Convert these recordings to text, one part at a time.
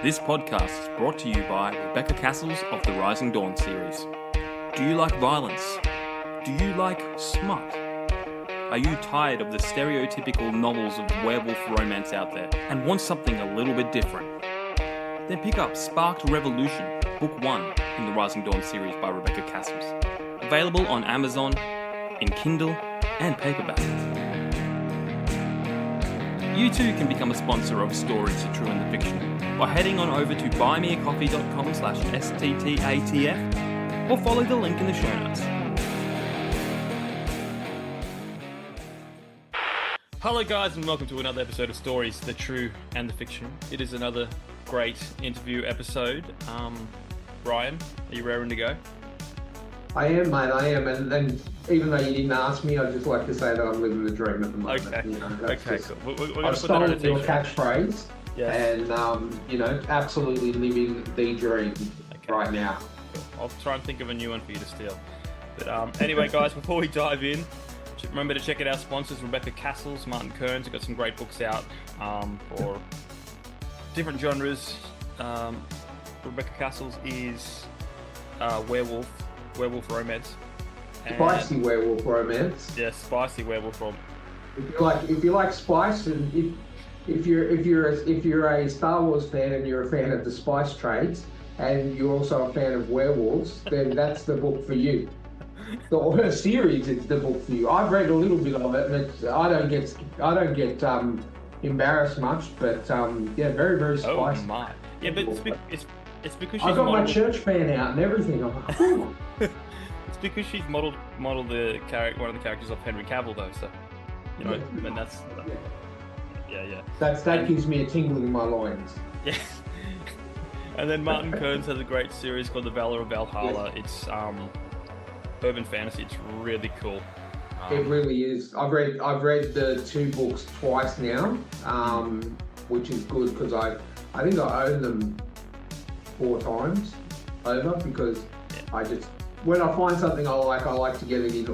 This podcast is brought to you by Rebecca Cassells of the Rising Dawn series. Do you like violence? Do you like smut? Are you tired of the stereotypical novels of werewolf romance out there and want something a little bit different? Then pick up Sparked Revolution, Book 1 in the Rising Dawn series by Rebecca Cassells. Available on Amazon, in Kindle and paperback. You too can become a sponsor of Stories, The True and the Fictional by heading on over to buymeacoffee.com/STTATF or follow the link in the show notes. Hello guys and welcome to another episode of Stories, The True and the Fictional. It is another great interview episode. Ryan, are you raring to go? I am, mate, I am. And even though you didn't ask me, I'd just like to say that I'm living the dream at the moment. Okay, you know, okay, cool. We're going to I've put that on a stolen your t-shirt. catchphrase, Yes. and, absolutely living the dream right now. Cool. I'll try and think of a new one for you to steal. But anyway, guys, before we dive in, remember to check out our sponsors, Rebecca Cassells, Martin Kearns. We've got some great books out for different genres. Rebecca Cassells is werewolf romance. And, Spicy werewolf romance. yeah, spicy werewolf romance. If you like spice, and if you're a Star Wars fan and you're a fan of the spice trades, and you're also a fan of werewolves, then that's the book for you. Her series is the book for you. I've read a little bit of it, but I don't get embarrassed much. But very very spicy. Oh my! Yeah, but it's because she's I got my church fan out and everything. I'm like, ooh. It's because she's modeled one of the characters off Henry Cavill though. So and that's yeah. That gives me a tingle in my loins. Yeah. And then Martin Kearns has a great series called The Valor of Valhalla. It's urban fantasy. It's really cool. It really is. I've read the two books twice now, which is good because I think I own them 4 times over because when I find something I like to get it in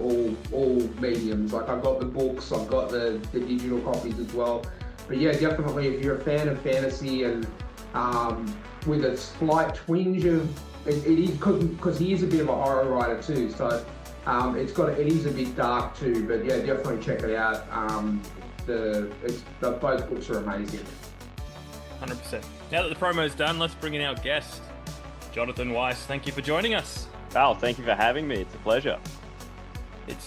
all mediums. Like I've got the books, I've got the digital copies as well. But yeah, definitely if you're a fan of fantasy and with a slight twinge of it is because he is a bit of a horror writer too. So it is a bit dark too. But yeah, definitely check it out. Both books are amazing. 100%. Now that the promo's done, let's bring in our guest, Jonathan Weiss. Thank you for joining us. Val, thank you for having me. It's a pleasure.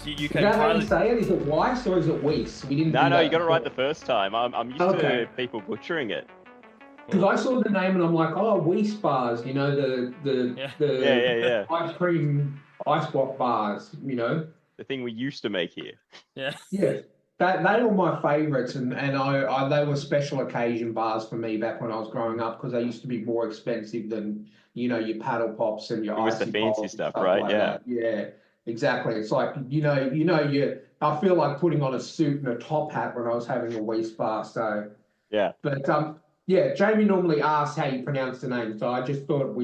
You Is that how you say it? Is it Weiss or is it Weiss? We didn't. No, you got it right the first time. I'm used to people butchering it. Because I saw the name and I'm like, oh, Weiss bars, the ice cream ice block bars, The thing we used to make here. Yeah. Yeah. They were my favourites, and I they were special occasion bars for me back when I was growing up because they used to be more expensive than your paddle pops and your icy the fancy pops stuff, and right? like Yeah. that. Yeah, exactly. It's like I feel like putting on a suit and a top hat when I was having a Weiss bar. So yeah, but Jamie normally asks how you pronounce the name, so I just thought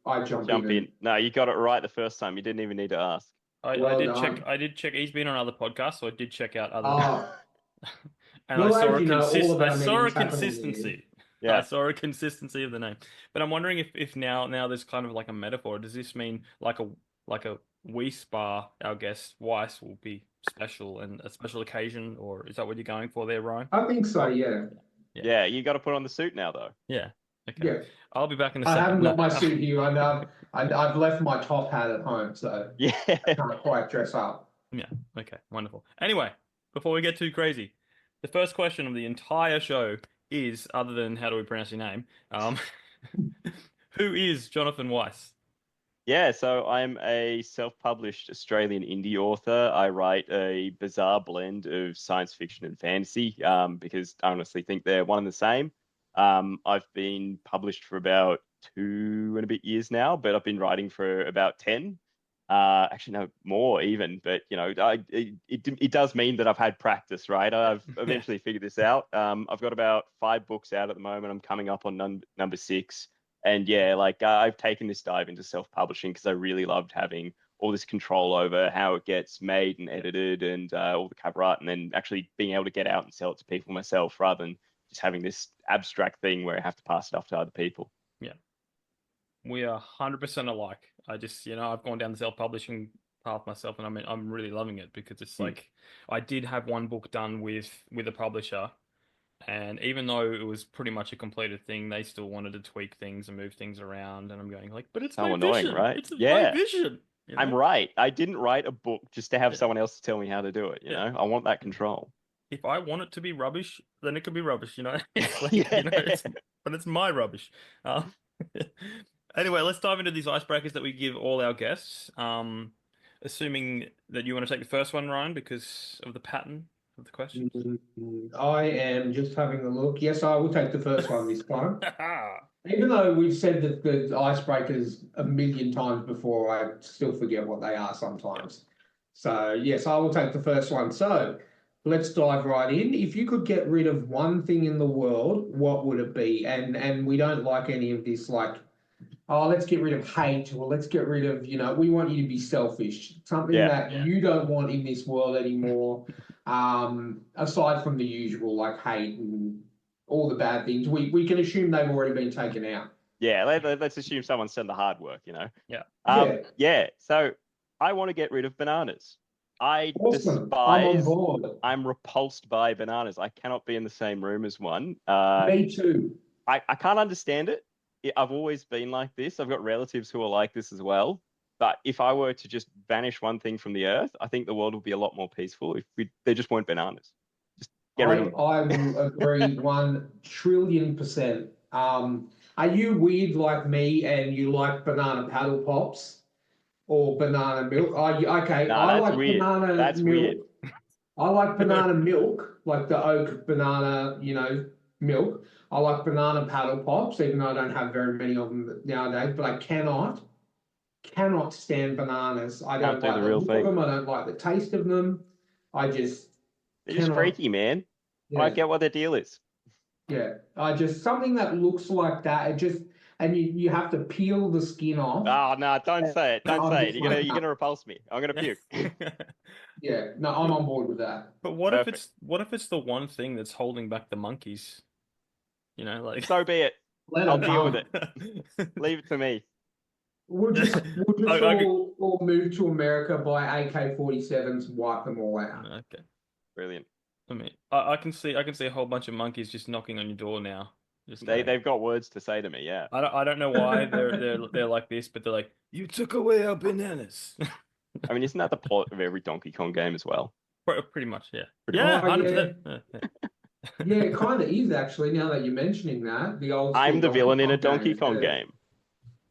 I'd jump in. No, you got it right the first time. You didn't even need to ask. I did check. He's been on other podcasts, so I did check out other. Oh. And Well, I saw I a happening consistency. Yeah. I saw a consistency of the name. But I'm wondering if now there's kind of like a metaphor. Does this mean like a Weiss bar, our guest Weiss, will be special and a special occasion, or is that what you're going for there, Ryan? I think so. Yeah. Yeah, you got to put on the suit now, though. Yeah. Okay. Yeah. I'll be back in a I second. haven't got my suit here, and I've left my top hat at home, so Yeah. I can't quite dress up. Yeah. Okay. Wonderful. Anyway, before we get too crazy, the first question of the entire show is, other than how do we pronounce your name, who is Jonathan Weiss? Yeah, so I'm a self-published Australian indie author. I write a bizarre blend of science fiction and fantasy because I honestly think they're one and the same. I've been published for about 2 and a bit years now, but I've been writing for about 10. Actually, no, more even. But it does mean that I've had practice, right? I've eventually figured this out. I've got about 5 books out at the moment. I'm coming up on number 6. And yeah, I've taken this dive into self-publishing because I really loved having all this control over how it gets made and edited and all the cover art, and then actually being able to get out and sell it to people myself rather than just having this abstract thing where I have to pass it off to other people. We are 100% alike. I just, I've gone down the self-publishing path myself, and I'm really loving it because it's Hmm. like I did have one book done with a publisher, and even though it was pretty much a completed thing, they still wanted to tweak things and move things around, and I'm going like, but it's So my annoying, vision. right? It's my Yeah, vision, I'm right. I didn't write a book just to have Yeah, someone else tell me how to do it, yeah. I want that control. If I want it to be rubbish, then it could be rubbish. It's like, Yeah. but it's my rubbish. Um, anyway, let's dive into these icebreakers that we give all our guests. Assuming that you want to take the first one, Ryan, because of the pattern of the questions. I am just having a look. Yes, I will take the first one this time. Even though we've said that the icebreakers a million times before, I still forget what they are sometimes. So, yes, I will take the first one. So, let's dive right in. If you could get rid of one thing in the world, what would it be? And we don't like any of this, like, oh, let's get rid of hate, or let's get rid of, we want you to be selfish. Something Yeah. that you don't want in this world anymore, aside from the usual, like hate and all the bad things. We can assume they've already been taken out. Yeah, let's assume someone's done the hard work. Yeah. Yeah. So I want to get rid of bananas. I Awesome. I'm on despise, board. I'm repulsed by bananas. I cannot be in the same room as one. Me too. I can't understand it. I've always been like this. I've got relatives who are like this as well. But if I were to just banish one thing from the earth, I think the world would be a lot more peaceful if there just weren't bananas. Just get rid of them. I will agree 1 trillion%. Are you weird like me and you like banana paddle pops or banana milk? Okay, Nah, I that's like weird. banana That's milk. weird. I like banana milk, like the oak banana, milk. I like banana paddle pops, even though I don't have very many of them nowadays, but I cannot stand bananas. I Can't don't do like the the real look of thing. them. I don't like the taste of them. I just They're just cannot. freaky, man. I Yeah, don't get what their deal is. yeah. I just something that looks like that. It just and you have to peel the skin off. Oh no, don't And say it. Don't I'm say it. just like, You're nah. gonna repulse me. I'm gonna puke. Yeah, no, I'm on board with that. But Perfect. what if it's the one thing that's holding back the monkeys? Like So be it. Let I'll them deal with come. it. Leave it to me. We'll just I could- all move to America, buy AK-47s, wipe them all out. okay. Brilliant. I mean, I can see a whole bunch of monkeys just knocking on your door now. Just going, They've got words to say to me. Yeah. I don't know why they're like this, but they're like, you took away our bananas. I mean, isn't that the plot of every Donkey Kong game as well? Pretty much, yeah. Pretty Yeah, much. Oh, 100%. Yeah, it kind of is actually. Now that you're mentioning that, the old I'm school the Donkey villain in a Kong Donkey games. Kong Yeah. game.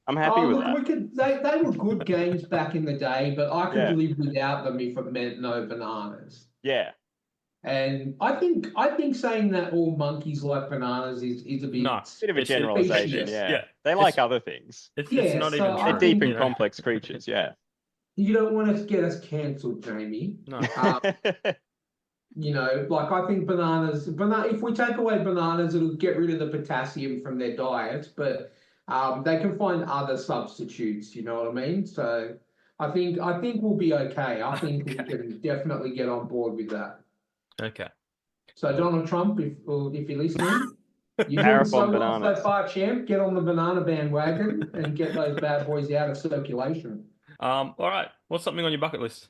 I'm happy Oh, with look, that. they were good games back in the day, but I could Yeah. live without them if it meant no bananas. Yeah. And I think saying that all monkeys like bananas is a bit No. Bit of a It's- generalization. specious. Yeah. Yeah. They like other things. It's Yeah, not so even I They're true. deep and think- complex creatures. Yeah. You don't want to get us cancelled, Jamie. No. Like I think if we take away bananas, it'll get rid of the potassium from their diet, but they can find other substitutes, you know what I mean? So I think we'll be okay. I think we can definitely get on board with that. Okay. So Donald Trump, if you're listening, you're doing Tariff so on well so bananas. far, champ. Get on the banana bandwagon and get those bad boys out of circulation. All right. What's something on your bucket list?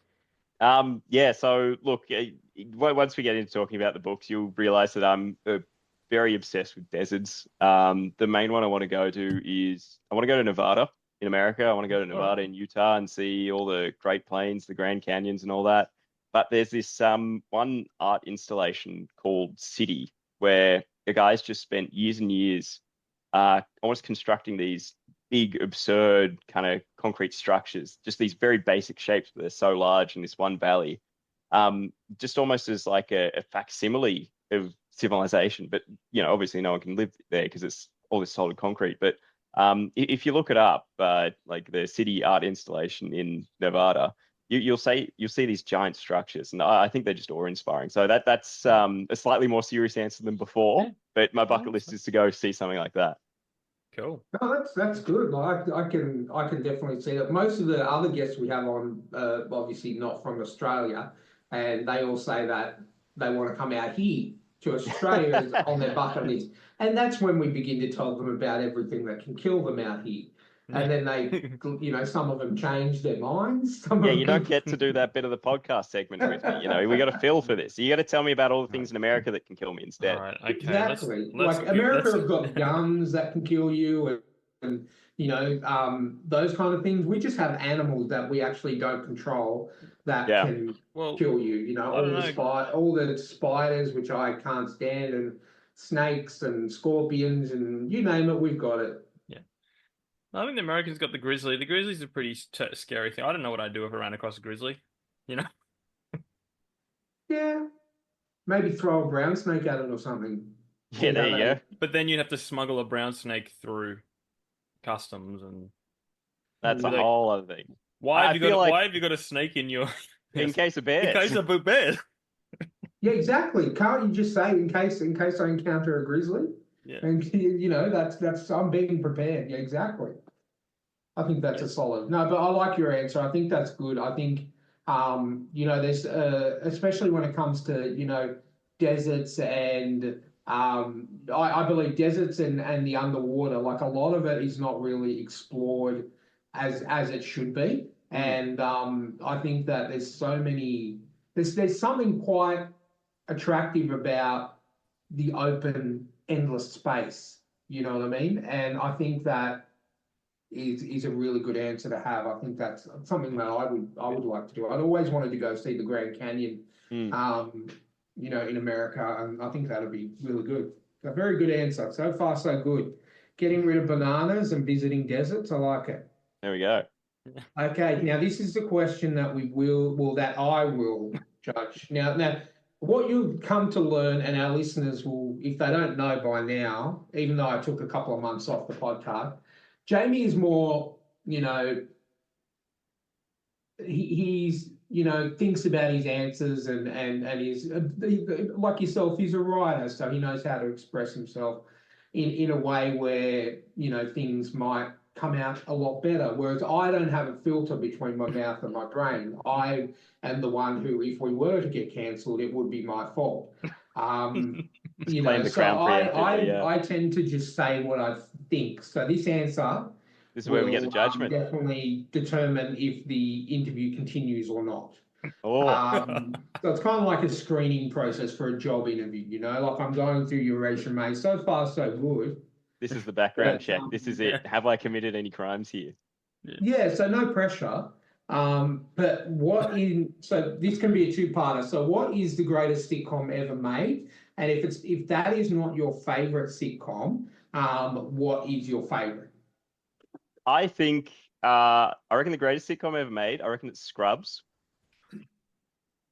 Yeah, so look, once we get into talking about the books, you'll realize that I'm very obsessed with deserts. The main one I want to go to is I want to go to Nevada in America. I want to go to Nevada in Utah and see all the Great Plains, the Grand Canyons, and all that. But there's this one art installation called City, where the guys just spent years and years almost constructing these big, absurd kind of concrete structures, just these very basic shapes, but they're so large in this one valley, just almost as like a facsimile of civilization. But, obviously no one can live there because it's all this solid concrete. But if you look it up, like the city art installation in Nevada, you'll see these giant structures, and I think they're just awe-inspiring. So that's a slightly more serious answer than before, but my bucket list is to go see something like that. Cool. No, that's good. Like I can definitely see that. Most of the other guests we have on, obviously not from Australia, and they all say that they want to come out here to Australia on their bucket list, and that's when we begin to tell them about everything that can kill them out here. and then they, some of them change their minds. Some Yeah, of you them, don't get to do that bit of the podcast segment with me. We got to feel for this. You got to tell me about all the things in America that can kill me All instead. right, okay. exactly. Let's Like America let's has got guns that can kill you, and those kind of things. We just have animals that we actually don't control that Yeah. can well, kill you. I don't know. All the spiders, which I can't stand, and snakes and scorpions, and you name it, we've got it. Yeah, I think the Americans got the grizzly. The grizzly's a pretty scary thing. I don't know what I'd do if I ran across a grizzly. You know? Yeah, maybe throw a brown snake at it or something. Yeah, there you go. But then you'd have to smuggle a brown snake through customs, and That's a like, whole other thing. why I have you feel got like- why have you got a snake in your In case of in bears. case of a bear? Yeah, exactly. Can't you just say in case I encounter a grizzly? Yeah. And that's I'm being prepared. Yeah, exactly. I think that's a solid. No, but I like your answer. I think that's good. I think there's especially when it comes to deserts and I believe deserts and the underwater, like a lot of it is not really explored as it should be. And I think that there's something quite attractive about the open, endless space. You know what I mean? And I think that is a really good answer to have. I think that's something that I would like to do. I'd always wanted to go see the Grand Canyon, in America, and I think that'd be really good. A very good answer. So far, so good. Getting rid of bananas and visiting deserts. I like it. There we go. Okay, now this is the question that that I will judge. Now, what you've come to learn, and our listeners will, if they don't know by now, even though I took a couple of months off the podcast, Jamie is more, he's thinks about his answers and he's like yourself, he's a writer, so he knows how to express himself in a way where things might come out a lot better. Whereas I don't have a filter between my mouth and my brain. I am the one who, if we were to get cancelled, it would be my fault. Claim the crown preemptively, yeah. I tend to just say what I think. So this answer This is where we get the judgment. Definitely determine if the interview continues or not. Oh, So it's kind of like a screening process for a job interview, like I'm going through your resume. So far, so good. this is the background Yeah, check. This is it. Have I committed any crimes here? Yeah, so no pressure. But so this can be a two-parter. So what is the greatest sitcom ever made? And if that is not your favorite sitcom, what is your favorite? I think I reckon the greatest sitcom ever made. I reckon it's Scrubs.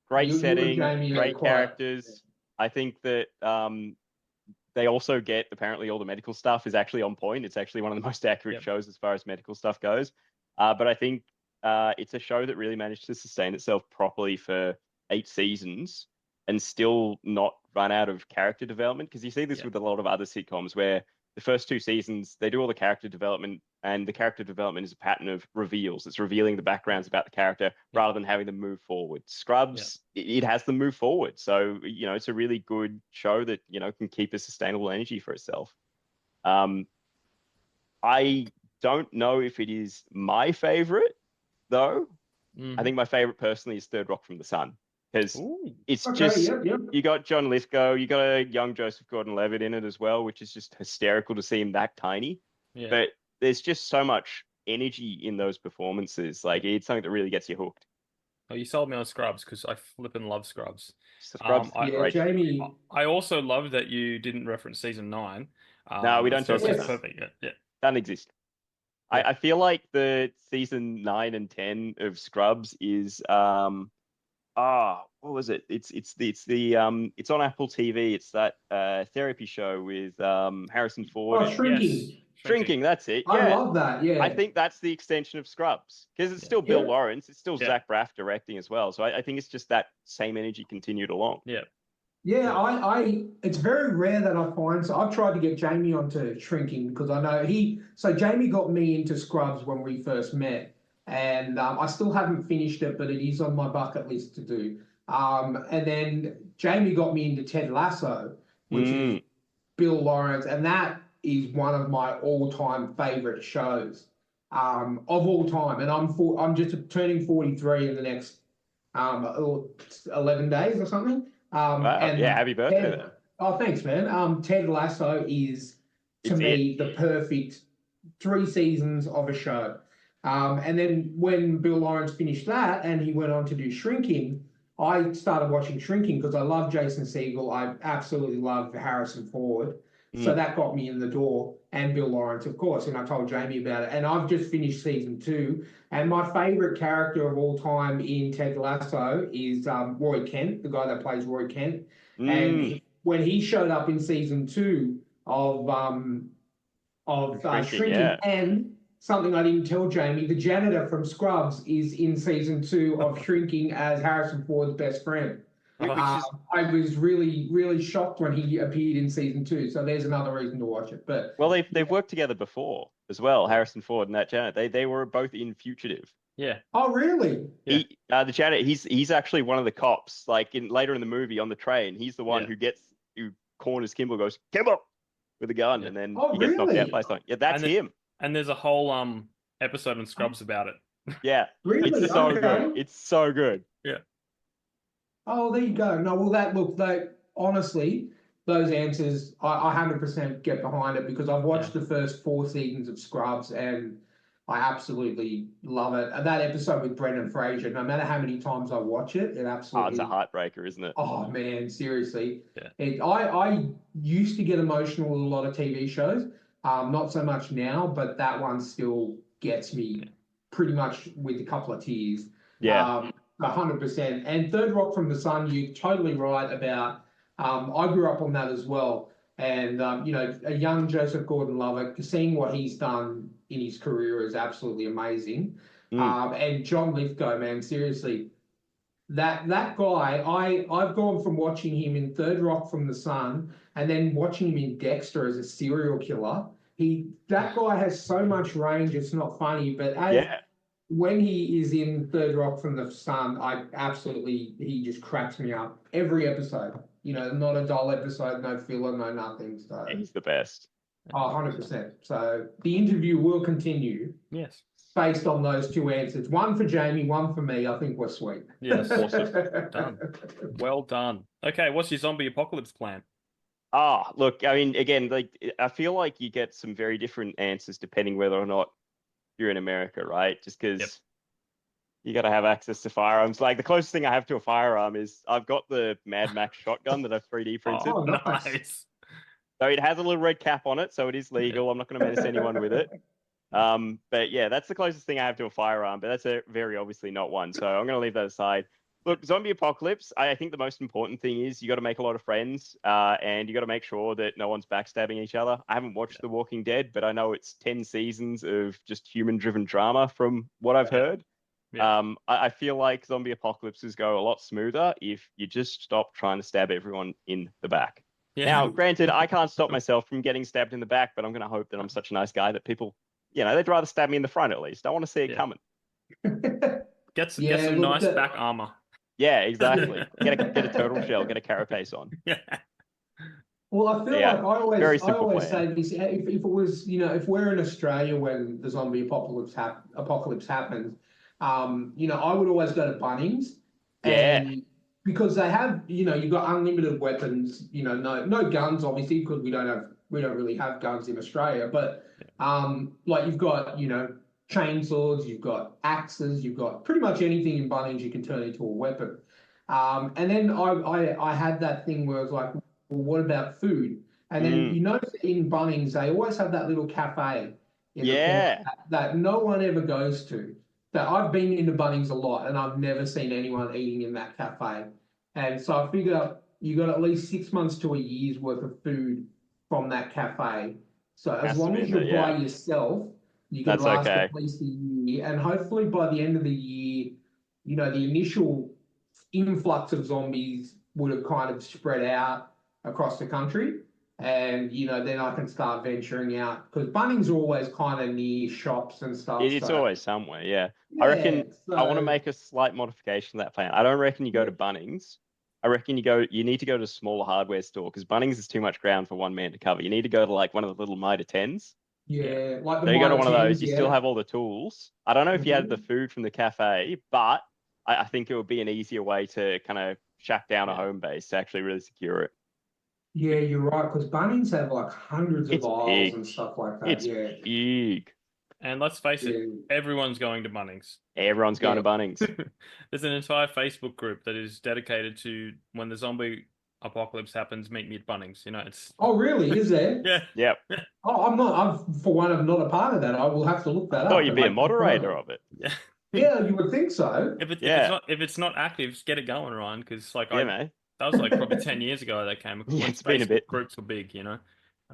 Great setting, great characters. I think that they also get apparently all the medical stuff is actually on point. It's actually one of the most accurate shows as far as medical stuff goes. But I think it's a show that really managed to sustain itself properly for 8 seasons and still not run out of character development. Because you see this with a lot of other sitcoms where the first 2 seasons, they do all the character development, and the character development is a pattern of reveals. It's revealing the backgrounds about the character rather than having them move forward. Scrubs, it has them move forward. So, it's a really good show that, can keep a sustainable energy for itself. I don't know if it is my favorite, though. I think my favorite personally is Third Rock from the Sun. Because it's you got John Lithgow, you got a young Joseph Gordon-Levitt in it as well, which is just hysterical to see him that tiny. Yeah. But there's just so much energy in those performances. Like, it's something that really gets you hooked. Oh, you sold me on Scrubs because I flipping love Scrubs. Scrubs, Jamie. I also love that you didn't reference season 9. No, we don't so talk about perfect. Yeah. Doesn't exist. Yeah. I feel like the season 9 and 10 of Scrubs is what was it? It's on Apple TV. It's that therapy show with Harrison Ford. Oh, Shrinking. Yes. Shrinking, that's it. I love that. Yeah, I think that's the extension of Scrubs because it's still Bill Lawrence. It's still Zach Braff directing as well. So I think it's just that same energy continued along. Yeah. Yeah, it's very rare that I find. So I've tried to get Jamie onto Shrinking because I know Jamie got me into Scrubs when we first met, and I still haven't finished it, but it is on my bucket list to do. And then Jamie got me into Ted Lasso, which is Bill Lawrence, and that is one of my all-time favorite shows. of all time, and I'm just turning 43 in the next 11 days or something. Wow. And Yeah. Happy birthday then. oh, thanks, man. Ted Lasso is to It's me the perfect 3 seasons of a show. And then when Bill Lawrence finished that and he went on to do Shrinking, I started watching Shrinking because I love Jason Segel. I absolutely love Harrison Ford. So that got me in the door, and Bill Lawrence, of course. And I told Jamie about it. And I've just finished season 2. And my favorite character of all time in Ted Lasso is Roy Kent, the guy that plays Roy Kent. And when he showed up in season 2 of Shrinking, Shrinking, yeah. and something I didn't tell Jamie, the janitor from Scrubs is in season 2 of Shrinking as Harrison Ford's best friend. I was really, really shocked when he appeared in season 2. So there's another reason to watch it. But Well, they've worked together before as well. Harrison Ford and that janitor. They were both in Fugitive. Yeah. oh, really? Yeah. The janitor. He's actually one of the cops. Like later in the movie on the train, he's the one who corners Kimball, goes Kimball with a gun, and then he gets knocked out by something. Yeah, that's him. And there's a whole episode on Scrubs about it. Yeah, Really? it's so Okay. good. It's so good. Yeah. Oh, there you go. No, well, honestly, those answers, I 100% get behind it because I've watched the first 4 seasons of Scrubs and I absolutely love it. And that episode with Brendan Fraser, no matter how many times I watch it, it absolutely. It's a heartbreaker, isn't it? Oh man, seriously. Yeah. I used to get emotional with a lot of TV shows. Not so much now, but that one still gets me pretty much with a couple of tears. Yeah. 100%. And Third Rock from the Sun, you're totally right about. I grew up on that as well. And, a young Joseph Gordon-Levitt, seeing what he's done in his career is absolutely amazing. And John Lithgow, man, seriously, that guy, I've gone from watching him in Third Rock from the Sun and then watching him in Dexter as a serial killer. That guy has so much range, it's not funny, but when he is in Third Rock from the Sun, he just cracks me up every episode. Not a dull episode, no filler, no nothing. So He's the best. 100%. So the interview will continue. Yes. Based on those 2 answers, one for Jamie, one for me. I think we're sweet. Yes. Awesome. Done. Well done. Okay, what's your zombie apocalypse plan? Look, I mean, again, I feel like you get some very different answers depending whether or not you're in America, right? Just because you got to have access to firearms. Like the closest thing I have to a firearm is I've got the Mad Max shotgun that I've 3D printed. Oh, nice. So it has a little red cap on it, so it is legal. I'm not going to menace anyone with it. But yeah, that's the closest thing I have to a firearm, but that's very obviously not one. So I'm going to leave that aside. Look, zombie apocalypse, I think the most important thing is you got to make a lot of friends, and you got to make sure that no one's backstabbing each other. I haven't watched The Walking Dead, but I know it's 10 seasons of just human-driven drama from what I've heard. Yeah. I feel like zombie apocalypses go a lot smoother if you just stop trying to stab everyone in the back. Yeah. Now, granted, I can't stop myself from getting stabbed in the back, but I'm going to hope that I'm such a nice guy that people, they'd rather stab me in the front at least. I want to see it coming. Get some nice back armor. Yeah, exactly. Get a turtle shell, get a carapace on. Yeah. Well, I feel like I always say this. If it was, if we're in Australia when the zombie apocalypse happens, I would always go to Bunnings. And because they have, you've got unlimited weapons. No guns, obviously, because we don't really have guns in Australia. But you've got, chainsaws, you've got axes, you've got pretty much anything in Bunnings you can turn into a weapon. And then I had that thing where I was like, well, what about food? And then in Bunnings they always have that little cafe in the corner that no one ever goes to. That I've been into Bunnings a lot and I've never seen anyone eating in that cafe. And so I figure you got at least 6 months to a year's worth of food from that cafe. So as long as you're by yourself, you can last at least a year. And hopefully by the end of the year, the initial influx of zombies would have kind of spread out across the country. And, then I can start venturing out. Because Bunnings are always kind of near shops and stuff. It's always somewhere, yeah. I reckon I want to make a slight modification to that plan. I don't reckon you go to Bunnings. I reckon you need to go to a smaller hardware store because Bunnings is too much ground for one man to cover. You need to go to like one of the little Mitre 10s. Yeah, like the So you go to one of Mitre those, 10s, you yeah. still have all the tools. I don't know if you had the Mhm. food from the cafe, but I think it would be an easier way to kind of shack down a Yeah. home base to actually really secure it. Yeah, you're right, because Bunnings have like hundreds of It's aisles big. and stuff like that. It's Yeah, big. And let's face it, yeah, everyone's going to Bunnings. Everyone's going yeah. to Bunnings. There's an entire Facebook group that is dedicated to when the zombie apocalypse happens, meet me at Bunnings. You know, it's Oh, really? Is there? yeah. Yep. Oh, I'm not. For one, I'm not a part of that. I will have to look that Thought up you'd and be a make a moderator photo. of it. Yeah. Yeah, you would think so. Yeah. If it's not active, just get it going, Ryan. Because like Yeah, mate. that was like probably 10 years ago that came Yeah, when it's been a Facebook bit. groups were big. You know,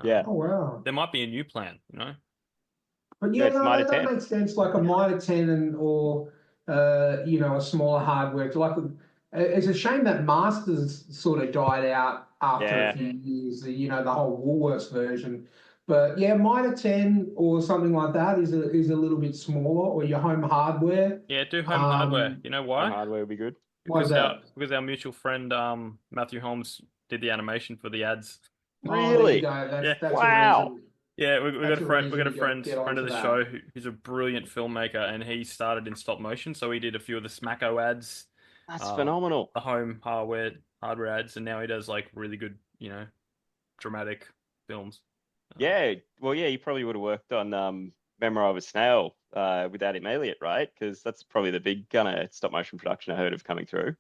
Yeah. Oh, wow. there might be a new plan. You know, But Yeah, yeah, it's no, Mitre that 10. makes sense. Like a Mitre 10 or a smaller hardware. Like it's a shame that Masters sort of died out after a Yeah. few years. The whole Woolworths version. But yeah, Mitre 10 or something like that is a little bit smaller, or your home hardware. yeah, do home hardware. Um, You know Home why? hardware would be good. why is that? Because our mutual friend Matthew Holmes did the animation for the ads. Oh, there you Really? go. Yeah. That's a Wow. reason. Yeah, we got That's a a friend. We got reason a to get friend of onto the that. show who's a brilliant filmmaker, and he started in stop motion. So he did a few of the Smacko ads, That's uh, phenomenal. the home hardware ads, and now he does like really good, dramatic films. Yeah. Well, yeah, you probably would have worked on Memoir of a Snail with Adam Elliott, right? Because that's probably the big kind of stop motion production I heard of coming through.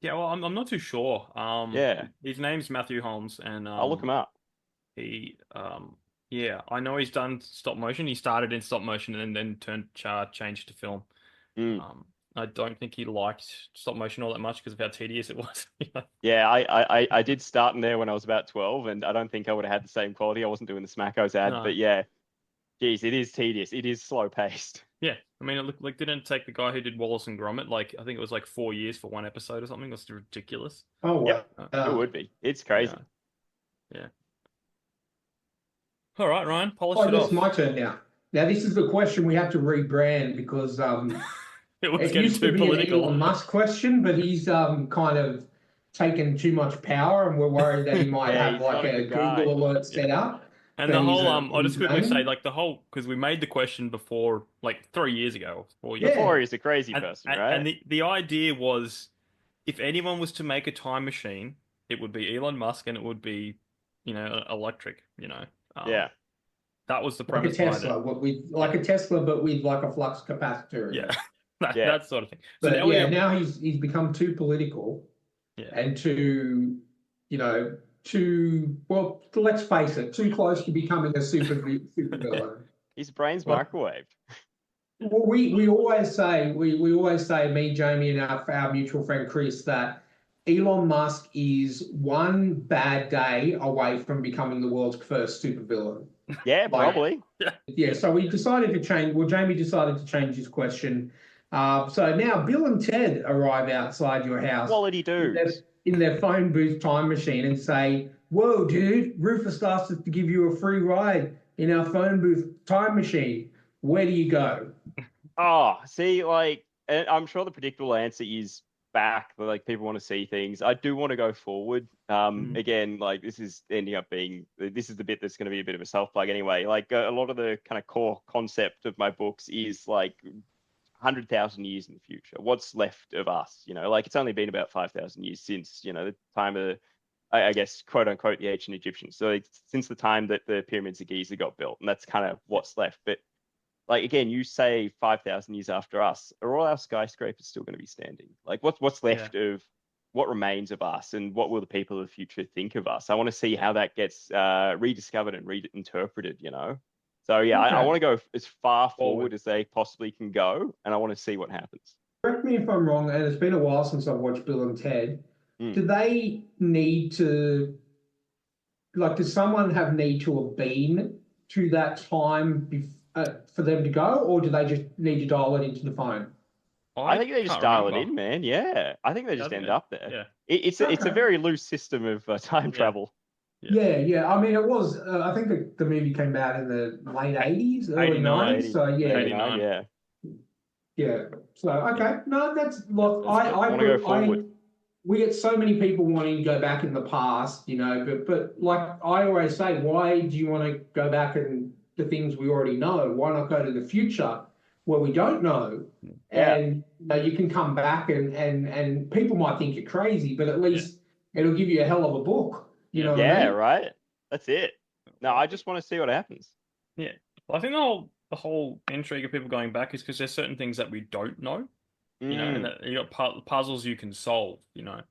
Yeah, well, I'm not too sure. Yeah. His name's Matthew Holmes, and I'll look him up. he yeah, I know he's done stop motion. He started in stop motion and then changed to film. Mm. I don't think he liked stop motion all that much because of how tedious it was. Yeah, I did start in there when I was about 12, and I don't think I would have had the same quality. I wasn't doing the Smackos ad, No. but yeah, geez, it is tedious. It is slow paced. Yeah, I mean, it looked like didn't it take the guy who did Wallace and Gromit like I think it was like 4 years for one episode or something. That's ridiculous. Oh, wow. Yep, it would be. It's crazy. Yeah. All right, Ryan, polish Oh, it this off. is my turn now. Now, this is the question we have to rebrand because It was it getting used to too be an political. Elon Musk question, but he's kind of taken too much power, and we're worried that he might Yeah, have he's like not a a good guy. Google alert set up. And for the whole I'll his just quickly say name. like the whole because we made the question before like 3 years ago, 4 years. Yeah. Before he's a crazy And, person, and, right? and the idea was if anyone was to make a time machine, it would be Elon Musk and it would be, electric, Yeah. That was the Like a premise behind it. Tesla, like a Tesla, but with like a flux capacitor. in Yeah. it. Yeah. That sort of thing. So But now we yeah, have, now he's become too political yeah. and let's face it, too close to becoming a super villain. His brain's Well- microwaved. Well, we always say we always say, me, Jamie, and our mutual friend Chris, that Elon Musk is one bad day away from becoming the world's first supervillain. Yeah, probably. Yeah, so we decided to change. Well, Jamie decided to change his question. So now Bill and Ted arrive outside your house Quality dudes. in their phone booth time machine and say, "Whoa, dude! Rufus asked us to give you a free ride in our phone booth time machine. Where do you go?" Oh, see, like, and I'm sure the predictable answer is back. Like, people want to see things. I do want to go forward. Again, like, this is the bit that's going to be a bit of a self plug anyway. Like, a lot of the kind of core concept of my books is like 100,000 years in the future. What's left of us? Like, it's only been about 5,000 years since the time of I guess, quote unquote, the ancient Egyptians. So it's since the time that the pyramids of Giza got built, and that's kind of what's left. But like, again, you say 5,000 years after us, are all our skyscrapers still going to be standing? Like, what's left of what remains of us, and what will the people of the future think of us? I want to see how that gets rediscovered and reinterpreted, So yeah, Okay. I want to go as far forward as they possibly can go, and I want to see what happens. Correct me if I'm wrong, and it's been a while since I've watched Bill and Ted. Mm. Do they need to, like, does someone need to have been to that time for them to go, or do they just need to dial it into the phone? I think they just can't dial remember. it in, man. Yeah, I think they just I end think up there. Yeah. It's a Okay. very loose system of time travel. Yeah. I mean, it was. I think the movie came out in the late 80s, early 89, 90s. So yeah, 89. Yeah. So okay, no, that's look. I want to go forward. We get so many people wanting to go back in the past, but like I always say, why do you want to go back and the things we already know? Why not go to the future where we don't know? Yeah. And you can come back and people might think you're crazy, but at least it'll give you a hell of a book. You know what I mean? Right. That's it. No, I just want to see what happens. Yeah. Well, I think the whole intrigue of people going back is because there's certain things that we don't know, you know, and that you got puzzles you can solve, you know.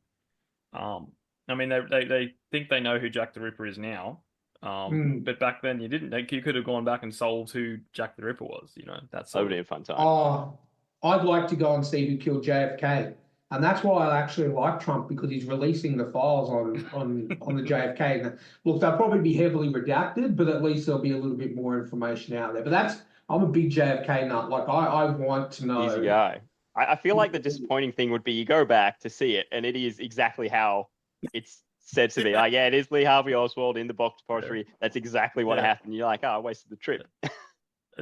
I mean, they think they know who Jack the Ripper is now, but back then you didn't. You could have gone back and solved who Jack the Ripper was, you know. That would be a fun time. Oh, I'd like to go and see who killed JFK. And that's why I actually like Trump, because he's releasing the files on the JFK. Look, they'll probably be heavily redacted, but at least there'll be a little bit more information out there. But I'm a big JFK nut. Like, I want to know. Easy guy. I feel like the disappointing thing would be you go back to see it, and it is exactly how it's said to be. Like, it is Lee Harvey Oswald in the box depository. That's exactly what happened. You're like, oh, I wasted the trip.